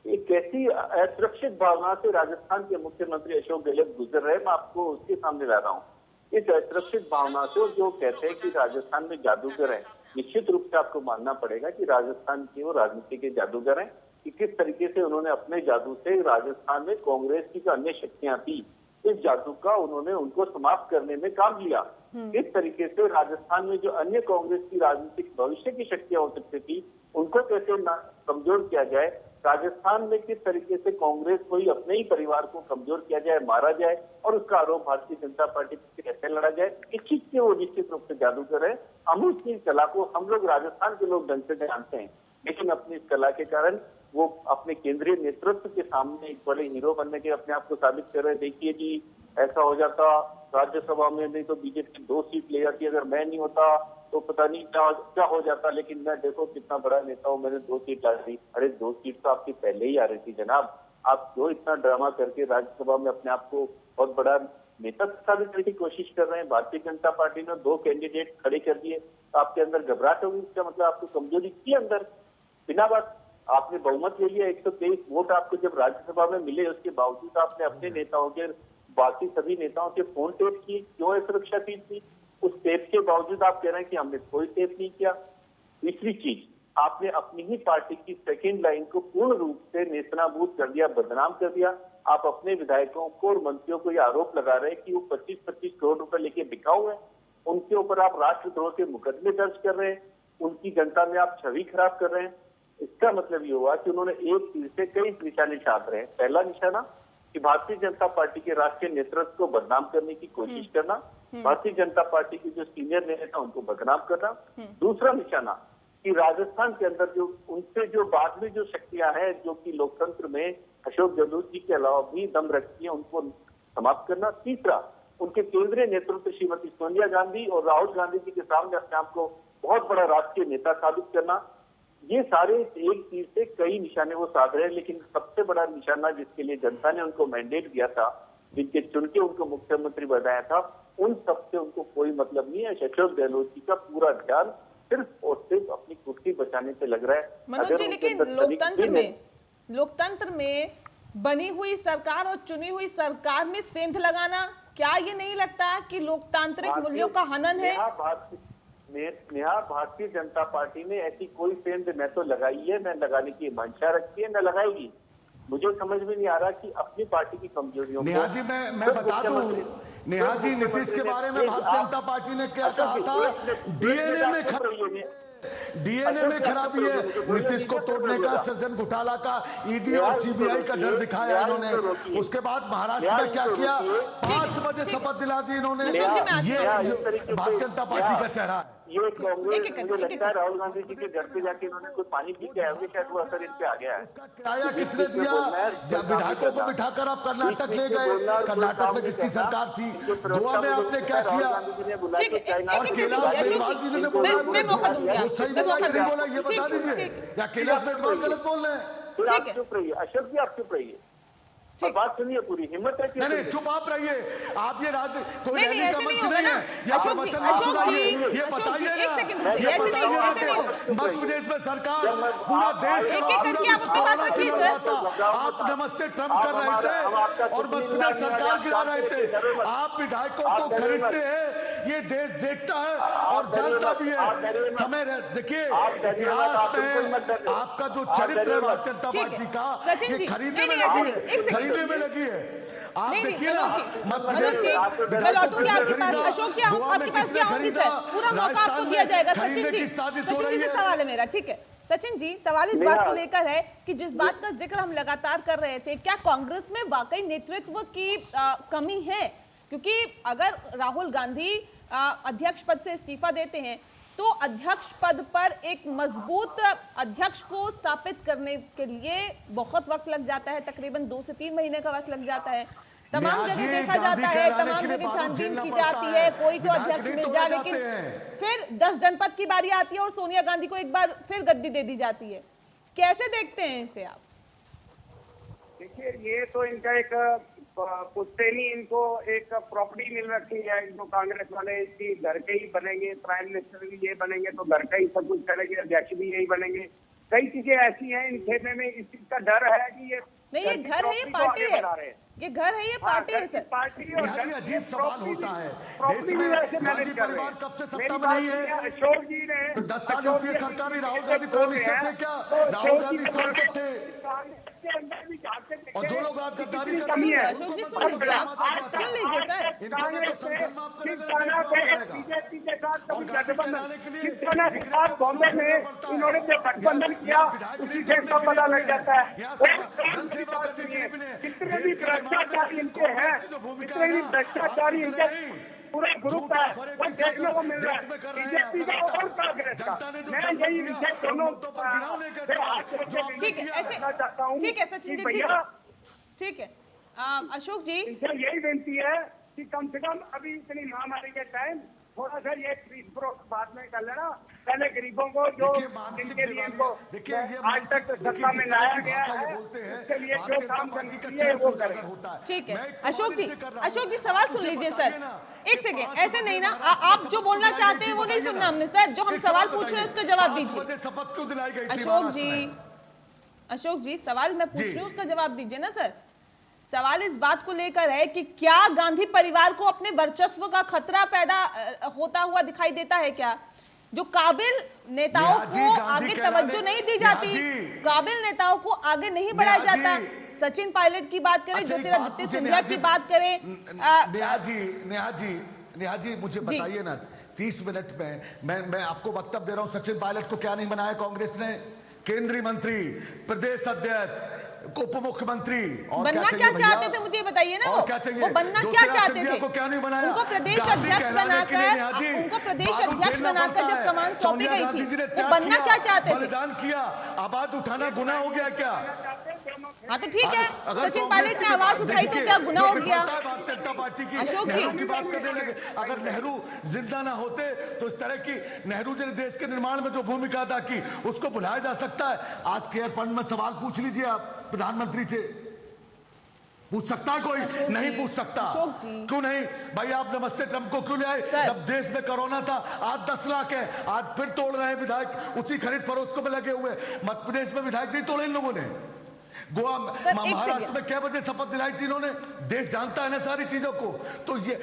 एक ऐसी असुरक्षित भावना से राजस्थान के मुख्यमंत्री अशोक गहलोत गुजर रहे, मैं आपको उसके सामने ला रहा हूँ। इस असुरक्षित भावना से जो कहते हैं कि राजस्थान में जादूगर हैं, निश्चित रूप से आपको मानना पड़ेगा कि राजस्थान के वो राजनीति के जादूगर हैं कि किस तरीके से उन्होंने अपने जादू से राजस्थान में कांग्रेस की जो अन्य शक्तियां थी, इस जादू का उन्होंने उनको समाप्त करने में काम लिया। किस तरीके से राजस्थान में जो अन्य कांग्रेस की राजनीतिक भविष्य की शक्तियां हो सकती थी, उनको कैसे कमजोर किया जाए, राजस्थान में किस तरीके से कांग्रेस को ही अपने ही परिवार को कमजोर किया जाए, मारा जाए और उसका आरोप भारतीय जनता पार्टी से कैसे लड़ा जाए, इस चीज के वो निश्चित रूप से जादूगर है। हम उसकी कला को, हम लोग राजस्थान के लोग ढंग से जानते हैं, लेकिन अपनी इस कला के कारण वो अपने केंद्रीय नेतृत्व के सामने एक बड़े हीरो बनने के अपने आप को साबित कर रहे हैं। देखिए जी, ऐसा हो जाता राज्यसभा में, नहीं तो बीजेपी 2 सीट ले जाती, अगर मैं नहीं होता तो पता नहीं क्या हो जाता, लेकिन मैं देखो कितना बड़ा नेता हूँ, मैंने 2 सीट ला दी। अरे 2 सीट तो आपकी पहले ही आ रही थी जनाब, आप क्यों इतना ड्रामा करके राज्यसभा में अपने आप को बहुत बड़ा नेता साबित करने की कोशिश कर रहे हैं? भारतीय जनता पार्टी ने 2 कैंडिडेट खड़े कर दिए, तो आपके अंदर घबराहट होगी, इसका मतलब आपको कमजोरी थी अंदर। बिना बात आपने बहुमत ले लिया, 123 वोट आपको जब राज्यसभा में मिले, उसके बावजूद आपने अपने नेताओं के, बाकी सभी नेताओं के फोन टेप की, क्यों है सुरक्षा टीम थी? उस टेप के बावजूद आप कह रहे हैं कि हमने कोई टेप नहीं किया। तीसरी चीज, आपने अपनी ही पार्टी की सेकेंड लाइन को पूर्ण रूप से नेस्तनाबूद कर दिया, बदनाम कर दिया। आप अपने विधायकों को और मंत्रियों को यह आरोप लगा रहे हैं कि वो 25-25 करोड़ रुपए लेके बिकाऊ हैं, उनके ऊपर आप राष्ट्रद्रोह के मुकदमे दर्ज कर रहे हैं, उनकी जनता में आप छवि खराब कर रहे हैं। इसका मतलब ये हुआ कि उन्होंने एक तीर से कई निशाने साध रहे हैं। पहला निशाना कि भारतीय जनता पार्टी के राष्ट्रीय नेतृत्व को बदनाम करने की कोशिश करना, भारतीय जनता पार्टी के जो सीनियर नेता उनको बदनाम करना। दूसरा निशाना कि राजस्थान के अंदर जो उनसे जो बाद में जो शक्तियां हैं, जो कि लोकतंत्र में अशोक गहलोत जी के अलावा भी दम रखती है, उनको समाप्त करना। तीसरा, उनके केंद्रीय नेतृत्व श्रीमती सोनिया गांधी और राहुल गांधी जी के सामने अपने आप को बहुत बड़ा राष्ट्रीय नेता साबित करना। ये सारे एक तीर से कई निशाने वो साध रहे हैं, लेकिन सबसे बड़ा निशाना जिसके लिए जनता ने उनको मैंडेट दिया था, जिनके चुन के उनको मुख्यमंत्री बनाया था, उन सबसे उनको कोई मतलब नहीं है। अशोक गहलोत जी का पूरा ध्यान सिर्फ और सिर्फ अपनी कुर्सी बचाने पे लग रहा है। मनोज जी, लेकिन लोकतंत्र में बनी हुई सरकार और चुनी हुई सरकार में सेंध लगाना, क्या ये नहीं लगता कि लोकतांत्रिक मूल्यों का हनन है? नेहा, भारतीय जनता पार्टी ने ऐसी कोई सेंध न तो लगाई है, न लगाने की मंशा रखती है, न लगाएगी। मुझे समझ में नहीं आ रहा कि अपनी पार्टी की कमजोरियों नेहा जी, मैं बता दूं, नेहा जी, नीतीश के बारे में भारतीय जनता पार्टी ने क्या कहा था? डीएनए में खराबी है, नीतीश को तोड़ने का, सृजन घोटाला का, ईडी और सीबीआई का डर दिखाया इन्होंने। उसके बाद महाराष्ट्र में क्या किया? 5 बजे शपथ दिला दी इन्होंने। ये भारतीय जनता पार्टी का चेहरा है। ये कांग्रेस, मुझे लगता है राहुल गांधी जी के घर पे जाके इन्होंने कुछ पानी पी के आए होंगे, शायद वो असर इन पे आ गया है। किराया किसने दिया? जब विधायकों को बिठाकर आप कर्नाटक ले गए, कर्नाटक में किसकी सरकार थी? गोवा में आपने क्या किया? और कैलाश मेघवाल जी ने बोला वो सही बोला कि नहीं बोला, ये बता दीजिए, या कैलाश मेघवाल गलत बोल रहे हैं? आप चुप रहिए, अशोक जी आप चुप रहिए, बात सुनिए पूरी, हिम्मत है कि नहीं, चुप आप रहिए। आप ये कोई रैली का मंच नहीं है, या प्रवचन ना सुनाइए, ये बताइए ना, ये बताइए ना कि मध्य प्रदेश में सरकार पूरा देश का कोरोना चला रहा था, आप नमस्ते ट्रम्प कर रहे थे और मध्य प्रदेश सरकार गिरा रहे थे। आप विधायकों को खरीदते हैं, ये देश देखता है और जानता भी है। समय देखिए, इतिहास में आपका जो चरित्र है भारतीय जनता पार्टी का, ये खरीदने में लगी है, में लगी है। आप देखिए ना, मध्य प्रदेश विधायकों किसने खरीदा, गोवा में किसने खरीदा, राजस्थान में खरीदने की साजिश हो रही है। सवाल है मेरा, ठीक है सचिन जी, सवाल इस बात को लेकर है कि जिस बात का जिक्र हम लगातार कर रहे थे, क्या कांग्रेस में वाकई नेतृत्व की कमी है? क्योंकि अगर राहुल गांधी अध्यक्ष पद से इस्तीफा देते हैं तो अध्यक्ष पद पर एक मजबूत अध्यक्ष को स्थापित करने के लिए बहुत वक्त लग जाता है, तकरीबन 2 से 3 महीने का वक्त लग जाता है। तमाम जगह देखा जाता है, तमाम जगह छानबीन की जाती है, कोई तो अध्यक्ष मिल जाए, लेकिन फिर 10 जनपद की बारी आती है और सोनिया गांधी को एक बार फिर गद्दी दे दी जाती है। कैसे देखते हैं इसे आप? देखिए, ये तो इनका एक पुश्तैनी इनको एक प्रॉपर्टी मिल रखी है। जो कांग्रेस वाले इसकी घर के ही बनेंगे, प्राइम मिनिस्टर भी ये बनेंगे तो घर का ही सब कुछ करेंगे, अध्यक्ष भी यही बनेंगे। कई चीजें ऐसी हैं इन खेमे में, इस चीज का डर है कि ये नहीं, ये घर है, ये पार्टी है, ये घर है, ये पार्टी है सर। पार्टी और अजीब सवाल होता है, देश में गांधी परिवार कब से सत्ता में नहीं है? अशोक जी ने 10 साल यूपीए सरकार में राहुल गांधी प्राइम मिनिस्टर थे क्या? राहुल गांधी सांसद थे, और जो लोग आज गद्दारी कर रहे हैं अशोक जी सुन लीजिए, सुन लीजिए सर। इनको तो संसद माफ करेगा, देश माफ करेगा। बीजेपी के साथ और गांधी कहलाने के लिए बॉम्बे में इन्होंने जो गठबंधन किया उसी से सब पता लग जाता है। जनसेवा करने के लिए जितने भी भ्रष्टाचारी इनके हैं, जितने भी भ्रष्टाचारी इनके पूरा ग्रुप है, वो देखने को मिल रहा है। बीजेपी का और कांग्रेस का, मैं यही विषय दोनों ठीक है, ऐसे ठीक है सचिन जी, ठीक है, ठीक है। अशोक जी, यही विनती है कि कम से कम अभी इतनी महामारी के टाइम थोड़ा सा ये बाद में कर लेना। पहले गरीबों को जो जिनके लिए इनको आज तक सत्ता में लाया गया है, उसके लिए जो काम करना चाहिए वो करें। ठीक है अशोक जी सवाल सुन लीजिए सर, एक सेकेंड। ऐसे नहीं ना, आप जो बोलना चाहते हैं वो नहीं सुनना हमने सर। जो हम सवाल पूछ रहे हैं उसका जवाब दीजिए। शपथ क्यों दिलाई गई थी? अशोक जी सवाल मैं पूछ रही हूँ, उसका जवाब दीजिए ना सर। सवाल इस बात को लेकर है कि क्या गांधी परिवार को अपने वर्चस्व का खतरा पैदा होता हुआ दिखाई देता है क्या? जो काबिल नेताओं को आगे तवज्जो नहीं दी जाती, काबिल नेताओं को आगे नहीं बढ़ाया जाता। सचिन पायलट की बात करें, ज्योतिरादित्य सिंधिया की बात करें। नेहा जी मुझे बताइए ना, 30 मिनट में मैं आपको वक्तव्य दे रहा हूं। सचिन पायलट को क्या नहीं बनाया कांग्रेस ने? केंद्रीय मंत्री, प्रदेश अध्यक्ष, उप मुख्यमंत्री, और बनना क्या चाहते थे मुझे बताइए ना। और क्या चाहिए? वो बनना क्या चाहते थे? को क्या नहीं बनाया? उनको प्रदेश अध्यक्ष बनाकर जब कमान सौंपी गई थी, वो बनना क्या चाहते थे? बलिदान किया, आवाज उठाना गुनाह हो गया क्या? हाँ तो ठीक है, सचिन पायलट ने आवाज उठाई तो क्या गुनाह हो गया? भारतीय जनता पार्टी की अशोक नेहरू जी की बात करने लगे। अगर नेहरू जिंदा ना होते तो इस तरह की नेहरू जी ने देश के निर्माण में जो भूमिका अदा की उसको भुलाया जा सकता है? आज केयर फंड में सवाल पूछ लीजिए आप प्रधानमंत्री से, पूछ सकता है कोई? नहीं पूछ सकता। क्यों नहीं भाई? आप नमस्ते ट्रंप को क्यों ले आए जब देश में कोरोना था? आज 10 लाख है, आज फिर तोड़ रहे हैं विधायक, उसी खरीद फरोख्त में लगे हुए। मध्य प्रदेश में विधायक नहीं तोड़े इन लोगों ने। गोवा महाराष्ट्र में क्या बजे शपथ दिलाई थी इन्होंने? देश जानता है ना सारी चीजों को। तो ये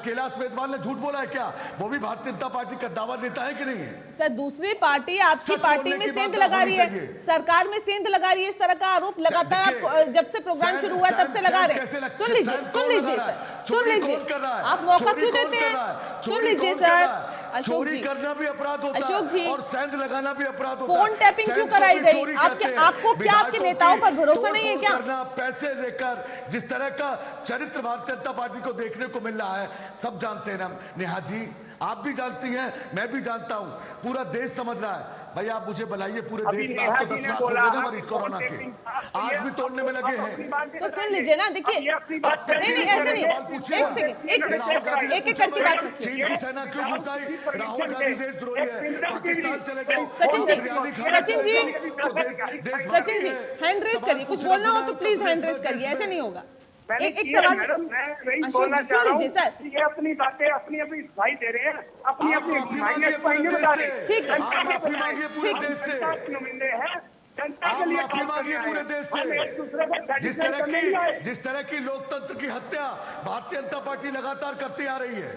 कैलाश मेघवाल ने झूठ बोला है क्या? वो भी भारतीय जनता पार्टी का दावा नेता है कि नहीं है? सर दूसरी पार्टी आपकी पार्टी में सेंध लगा रही है, सरकार में सेंध लगा रही है, इस तरह का आरोप लगातार आप जब से प्रोग्राम शुरू हुआ तब से लगा रहे हैं। सुन लीजिए सर, आप मौका क्यों देते हैं? सुन लीजिए सर, चोरी करना भी अपराध होता है और सेंध लगाना भी अपराध होता है। फोन टैपिंग क्यों कराई गई? आपको क्या आपके नेताओं पर भरोसा नहीं है क्या? पैसे देकर जिस तरह का चरित्र भारतीय जनता पार्टी को देखने को मिल रहा है, सब जानते हैं ना नेहा जी, आप भी जानती हैं, मैं भी जानता हूं, पूरा देश समझ रहा है। भाई आप मुझे बुलाइए, पूरे देश में आपको 10 लाख हो गए ना मरीज कोरोना के, आज भी तोड़ने में लगे हैं। तो सुन लीजिए ना, देखिए नहीं ऐसे नहीं, एक सेकंड एक एक करके बात। चीन की सेना क्यों घुसाई? राहुल गांधी देशद्रोही है, पाकिस्तान चले जाओ। सचिन जी हैंड रेस करिए, कुछ बोलना हो तो प्लीज हैंड रेस करिए, ऐसे नहीं होगा। एक सवाल बोलना चाह रहा हूं सर, ये अपनी बातें अपनी भाई दे रहे हैं, अपनी ठीक है, नुमाइंदे हैं जनता के लिए पूरे देश से। जिस तरह की लोकतंत्र की हत्या भारतीय जनता पार्टी लगातार करती आ रही है।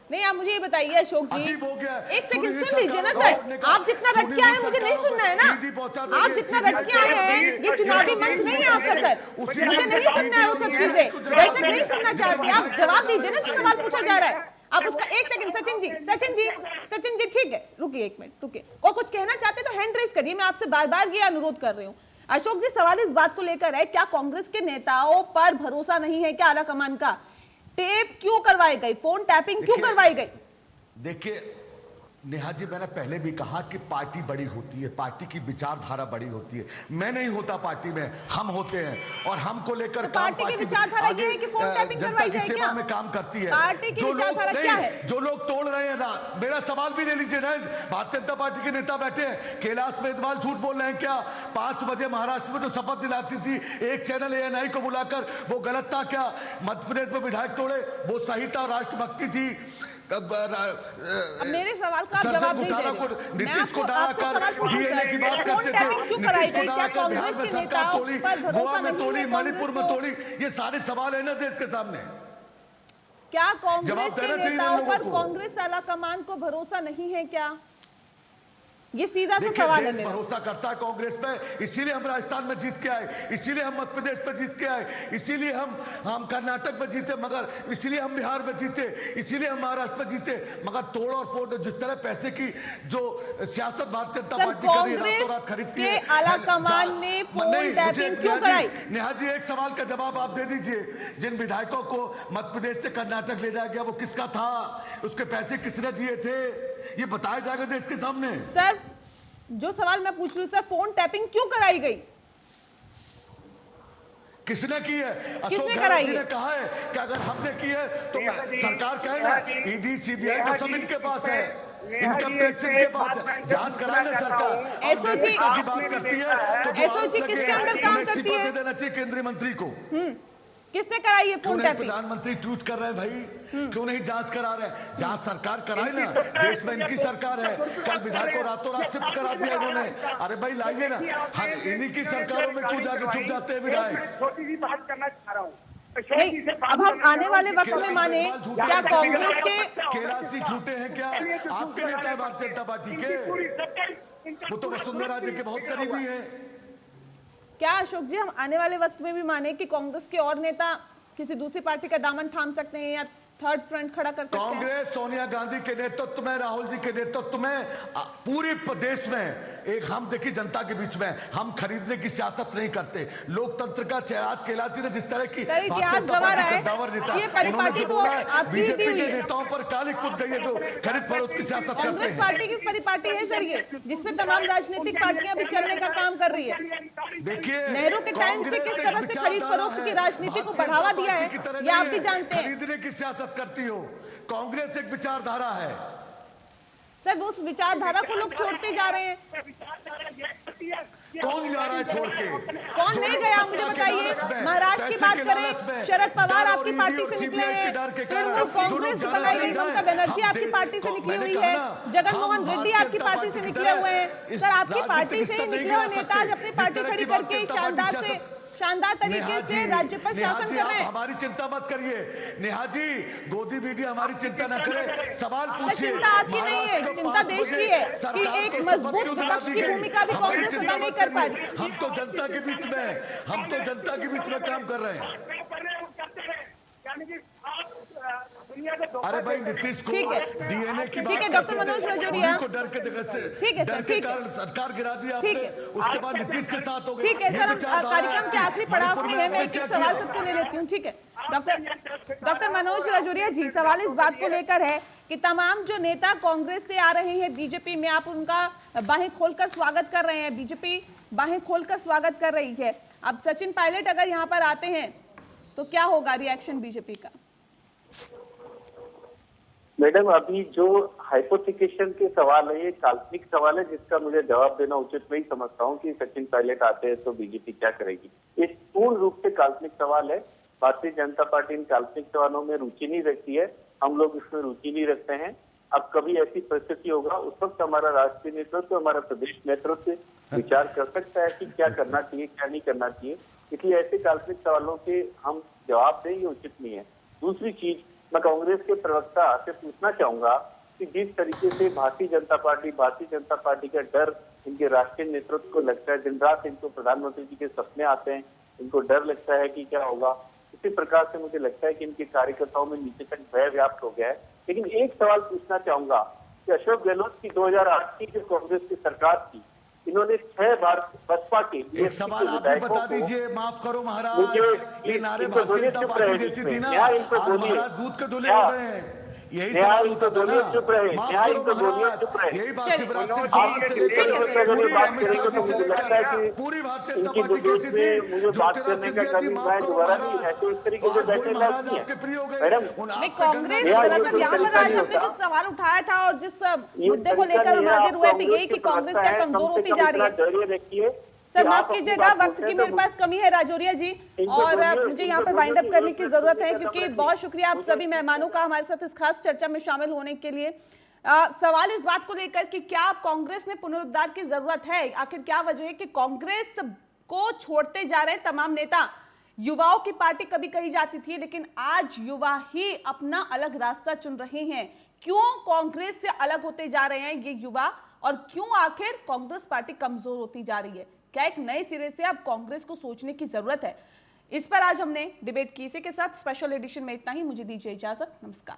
नहीं आप मुझे ये बताइए अशोक जी, एक सेकंड सुन लीजिए ना सर, आप जितना रट के आए मुझे नहीं सुनना है ना, आप जितना रट के आए हैं, ये चुनावी मंच नहीं है आपका सर, मुझे नहीं सुनना है वो सब चीजें, दर्शक नहीं सुनना चाहते। आप जवाब दीजिए ना जो सवाल पूछा जा रहा है, आप उसका एक सेकंड। सचिन जी ठीक है, रुकिए एक मिनट रुकिए, और कुछ कहना चाहते तो हैंड रेस करिए, मैं आपसे बार बार ये अनुरोध कर रही हूँ। अशोक जी सवाल इस बात को लेकर है, क्या कांग्रेस के नेताओं पर भरोसा नहीं है क्या आला कमान का? टेप क्यों करवाई गई? फोन टैपिंग क्यों करवाई गई? देखिए नेहा जी, मैंने पहले भी कहा कि पार्टी बड़ी होती है, पार्टी की विचारधारा बड़ी होती है। मैं नहीं होता पार्टी में, हम होते हैं और हमको लेकर तो पार्टी की विचारधारा ये है कि फोन टैपिंग जनता करवाई की जाए सेवा क्या? में काम करती है। पार्टी की विचारधारा क्या है? जो लोग तोड़ रहे हैं ना, मेरा सवाल भी ले लीजिए ना, भारतीय जनता पार्टी के नेता बैठे हैं, कैलाश मेघवाल झूठ बोल रहे हैं क्या? 5 बजे महाराष्ट्र में जो शपथ दिलाती थी एक चैनल ANI को बुलाकर, वो गलत था क्या? मध्य प्रदेश में विधायक तोड़े, वो सही था, राष्ट्रभक्ति थी। मेरे सवाल का जवाब नहीं दे रहे। नीतीश को डालाकर DNA की बात करते थे, नीतीश को डालाकर बिहार में सरकार तोड़ी, गोवा में तोड़ी, मणिपुर में तोड़ी, ये सारे सवाल है ना देश के सामने। क्या जवाब कांग्रेस देना के चाहिए नेताओं लोगों पर को। कांग्रेस आलाकमान को भरोसा नहीं है क्या? ये सीधा सा देखिए, सवाल है देश मेरा। भरोसा करता है कांग्रेस पे, इसीलिए हम राजस्थान में जीत के आए, इसीलिए हम मध्य प्रदेश में जीत के आए, इसीलिए हम कर्नाटक में जीते, मगर इसीलिए हम बिहार में जीते, इसीलिए हम महाराष्ट्र में जीते। मगर तोड़ और फोड़ जिस तरह पैसे की जो सियासत भारतीय जनता पार्टी कर रही है, रातों रात खरीदती है। के आलाकमान ने फोन टैपिंग क्यों कराई? नेहा जी, एक सवाल का जवाब आप दे दीजिए। जिन विधायकों को मध्य प्रदेश से कर्नाटक ले जाया गया, वो किसका था? उसके पैसे किसने दिए थे? ये बताया जाएगा देश के सामने। सर, जो सवाल मैं पूछ रही हूँ सर, फोन टैपिंग क्यों कराई गई? किसने की है? किसने कराई जी है? ने कहा है कि अगर हमने की है तो सरकार कहेगा ED CBI तो सब इनके पास है, इनकम टैक्स इनके पास है, जांच कराए ना सरकार। SOG की बात करती है तो SOG किसके अंडर काम करती है? दे देना चाहिए केंद्रीय मंत्री को। किसने कराई है क्यों फोन नहीं टैपिंग? प्रधानमंत्री ट्वीट कर रहे हैं भाई? क्यों नहीं जांच करा रहे हैं? जांच सरकार कराए ना, देश में इनकी सरकार है। कल विधायक को रातों रात शिफ्ट करा दिया इन्होंने। अरे भाई लाइए ना, हर इन्हीं की सरकारों में क्यों जाके छुप जाते हैं विधायक? छोटी सी बात करना चाह रहा हूँ। नहीं, अब हम आने वाले वक्त में माने क्या कांग्रेस के कैलाश जी झूठे हैं क्या? आपके नेता है भारतीय जनता पार्टी के, वो तो वसुंधरा जी के बहुत करीबी है। क्या अशोक जी हम आने वाले वक्त में भी माने कि कांग्रेस के और नेता किसी दूसरी पार्टी का दामन थाम सकते हैं या थर्ड फ्रंट खड़ा कर सकते हैं? कांग्रेस सोनिया गांधी के नेतृत्व में, राहुल जी के नेतृत्व में पूरे प्रदेश में एक हम देखिए जनता के बीच में हम खरीदने की सियासत नहीं करते। लोकतंत्र का चेहरा कैलाश जी ने जिस तरह की इतिहास गवाह रहा है, ये परिपाटी तो आपकी दी बीजेपी हुई के है। नेताओं पर काली कुद गई है जो खरीद फरोख्त की सियासत करते कांग्रेस हैं। पार्टी की परिपाटी है सर ये, जिसमें तमाम राजनीतिक पार्टियां भी चलने का काम कर रही है। देखिए, नेहरू के टाइम से किस तरह से खरीद फरोख्त की राजनीति को बढ़ावा दिया है, ये आप भी जानते हैं। खरीदने की सियासत करती हो, कांग्रेस एक विचारधारा है। सर वो उस विचारधारा को लोग छोड़ते जा रहे हैं। कौन जा रहा है छोड़ के? कौन नहीं गया मुझे बताइए। महाराष्ट्र की बात करें, शरद पवार आपकी पार्टी से निकले हैं, तृणमूल कांग्रेस बनाई गई ममता बनर्जी आपकी पार्टी से निकली हुई है, जगनमोहन रेड्डी आपकी पार्टी से निकले हुए हैं। सर आपकी पार्टी से ही निकले हुए नेता आज अपनी पार्टी खड़ी करके शानदार तरीके से राज्य पर शासन कर रहे हैं। हमारी चिंता मत करिए नेहा जी, गोदी मीडिया हमारी चिंता न करे, सवाल पूछिए। चिंता आपकी नहीं है, चिंता देश की है कि एक मजबूत विपक्ष की भूमिका भी कांग्रेस अदा नहीं कर पा रही। हम तो जनता के बीच में काम कर रहे हैं। अरे भाई नीतीश को DNA की बात डॉक्टर मनोज रजोरिया को डर के जगह से ठीक है सर, ठीक है, सरकार गिरा दिया आपने, उसके बाद नीतीश के साथ हो गए। ठीक है सर, हम कार्यक्रम के आखिरी पड़ाव में है, मैं एक सवाल सबसे ले लेती हूँ। ठीक है डॉक्टर मनोज रजोरिया जी, सवाल इस बात को लेकर है कि तमाम जो नेता कांग्रेस से आ रहे हैं बीजेपी में, आप उनका बाहें खोलकर स्वागत कर रहे हैं, बीजेपी बाहें खोलकर स्वागत कर रही है। अब सचिन पायलट अगर यहाँ पर आते हैं तो क्या होगा रिएक्शन बीजेपी का? मैडम, अभी जो हाइपोथिकेशन के सवाल है, ये काल्पनिक सवाल है जिसका मुझे जवाब देना उचित नहीं समझता हूँ कि सचिन पायलट आते हैं तो बीजेपी क्या करेगी। ये पूर्ण रूप से काल्पनिक सवाल है। भारतीय जनता पार्टी इन काल्पनिक सवालों में रुचि नहीं रखती है, हम लोग इसमें रुचि नहीं रखते हैं। अब कभी ऐसी परिस्थिति होगा उस वक्त हमारा राष्ट्रीय नेतृत्व, हमारा प्रदेश नेतृत्व विचार कर सकता है कि क्या करना चाहिए, क्या नहीं करना चाहिए। इसलिए ऐसे काल्पनिक सवालों के हम जवाब दें, ये उचित नहीं है। दूसरी चीज, मैं कांग्रेस के प्रवक्ता से पूछना चाहूंगा कि जिस तरीके से भारतीय जनता पार्टी का डर इनके राष्ट्रीय नेतृत्व को लगता है, दिन रात इनको प्रधानमंत्री जी के सपने आते हैं, इनको डर लगता है कि क्या होगा, इसी प्रकार से मुझे लगता है कि इनके कार्यकर्ताओं में नीचे तक भय व्याप्त हो गया है। लेकिन एक सवाल पूछना चाहूंगा कि अशोक गहलोत की 2008 की जो कांग्रेस की सरकार थी, इन्होंने 6 बार बसपा के एक सवाल आप भी बता दीजिए, माफ करो महाराज, ये नारे भारतीय जनता पार्टी देती थी ना, आज महाराज दूध के धुले हो गए हैं। यही न्याय सवाल तो होता था बोलिए ना। चुप रहे, माफ न्याय करो तो बोलिए महाराज, चुप रहे। यही बात चलिए, शिवराज सिंह ठीक चौहान है, से ठीक है, लेकर ठीक है, पूरी बात अमित करेंगे शाह तो जी से मुझे लगता है लेकर कि पूरी भारतीय इनकी जनता पार्टी गुंजाइश कहती में मुझे थी बात ज्योतिराज करने का सिंधिया जी कभी माफ मैं करो दोबारा नहीं महाराज। ऐसे इस तो तरीके से आज वही बैठने महाराज नहीं है। आपके प्रिय हो गए। मैडम, नहीं, कांग्रेस न्याय दरअसल कोई यहाँ पर तरीका आज नहीं हमने जो होता। सवाल उठाया था और जिस ये मुद्दे को तरीका लेकर नहीं हम है, हाजिर आप हुए थे कांग्रेस यही के कि कांग्रेस प्रवक्ता क्या हैं, कमजोर कम से होती कम जा रही इतना है। धैर्य रखिए सर कि माफ आप अपनी कीजिएगा, बात वक्त बोलते की हैं मेरे तो पास कमी है राजौरिया जी, इनसे और बोलिए, मुझे इनसे यहाँ पे बोलिए वाइंड अप कि करने एक की मिनट जरूरत सुनने है, का दम क्योंकि रखिए। बहुत शुक्रिया आप मुझे सभी मेहमानों का हमारे साथ इस खास चर्चा में शामिल होने के लिए। सवाल इस बात को लेकर कि क्या अब कांग्रेस में पुनरुद्धार की जरूरत है, आखिर क्या वजह है कि कांग्रेस को छोड़ते जा रहे तमाम नेता। युवाओं की पार्टी कभी कही जाती थी, लेकिन आज युवा ही अपना अलग रास्ता चुन रहे हैं। क्यों कांग्रेस से अलग होते जा रहे हैं ये युवा, और क्यों आखिर कांग्रेस पार्टी कमजोर होती जा रही है? क्या एक नए सिरे से अब कांग्रेस को सोचने की जरूरत है? इस पर आज हमने डिबेट की। इसी के साथ स्पेशल एडिशन में इतना ही। मुझे दीजिए इजाजत। नमस्कार।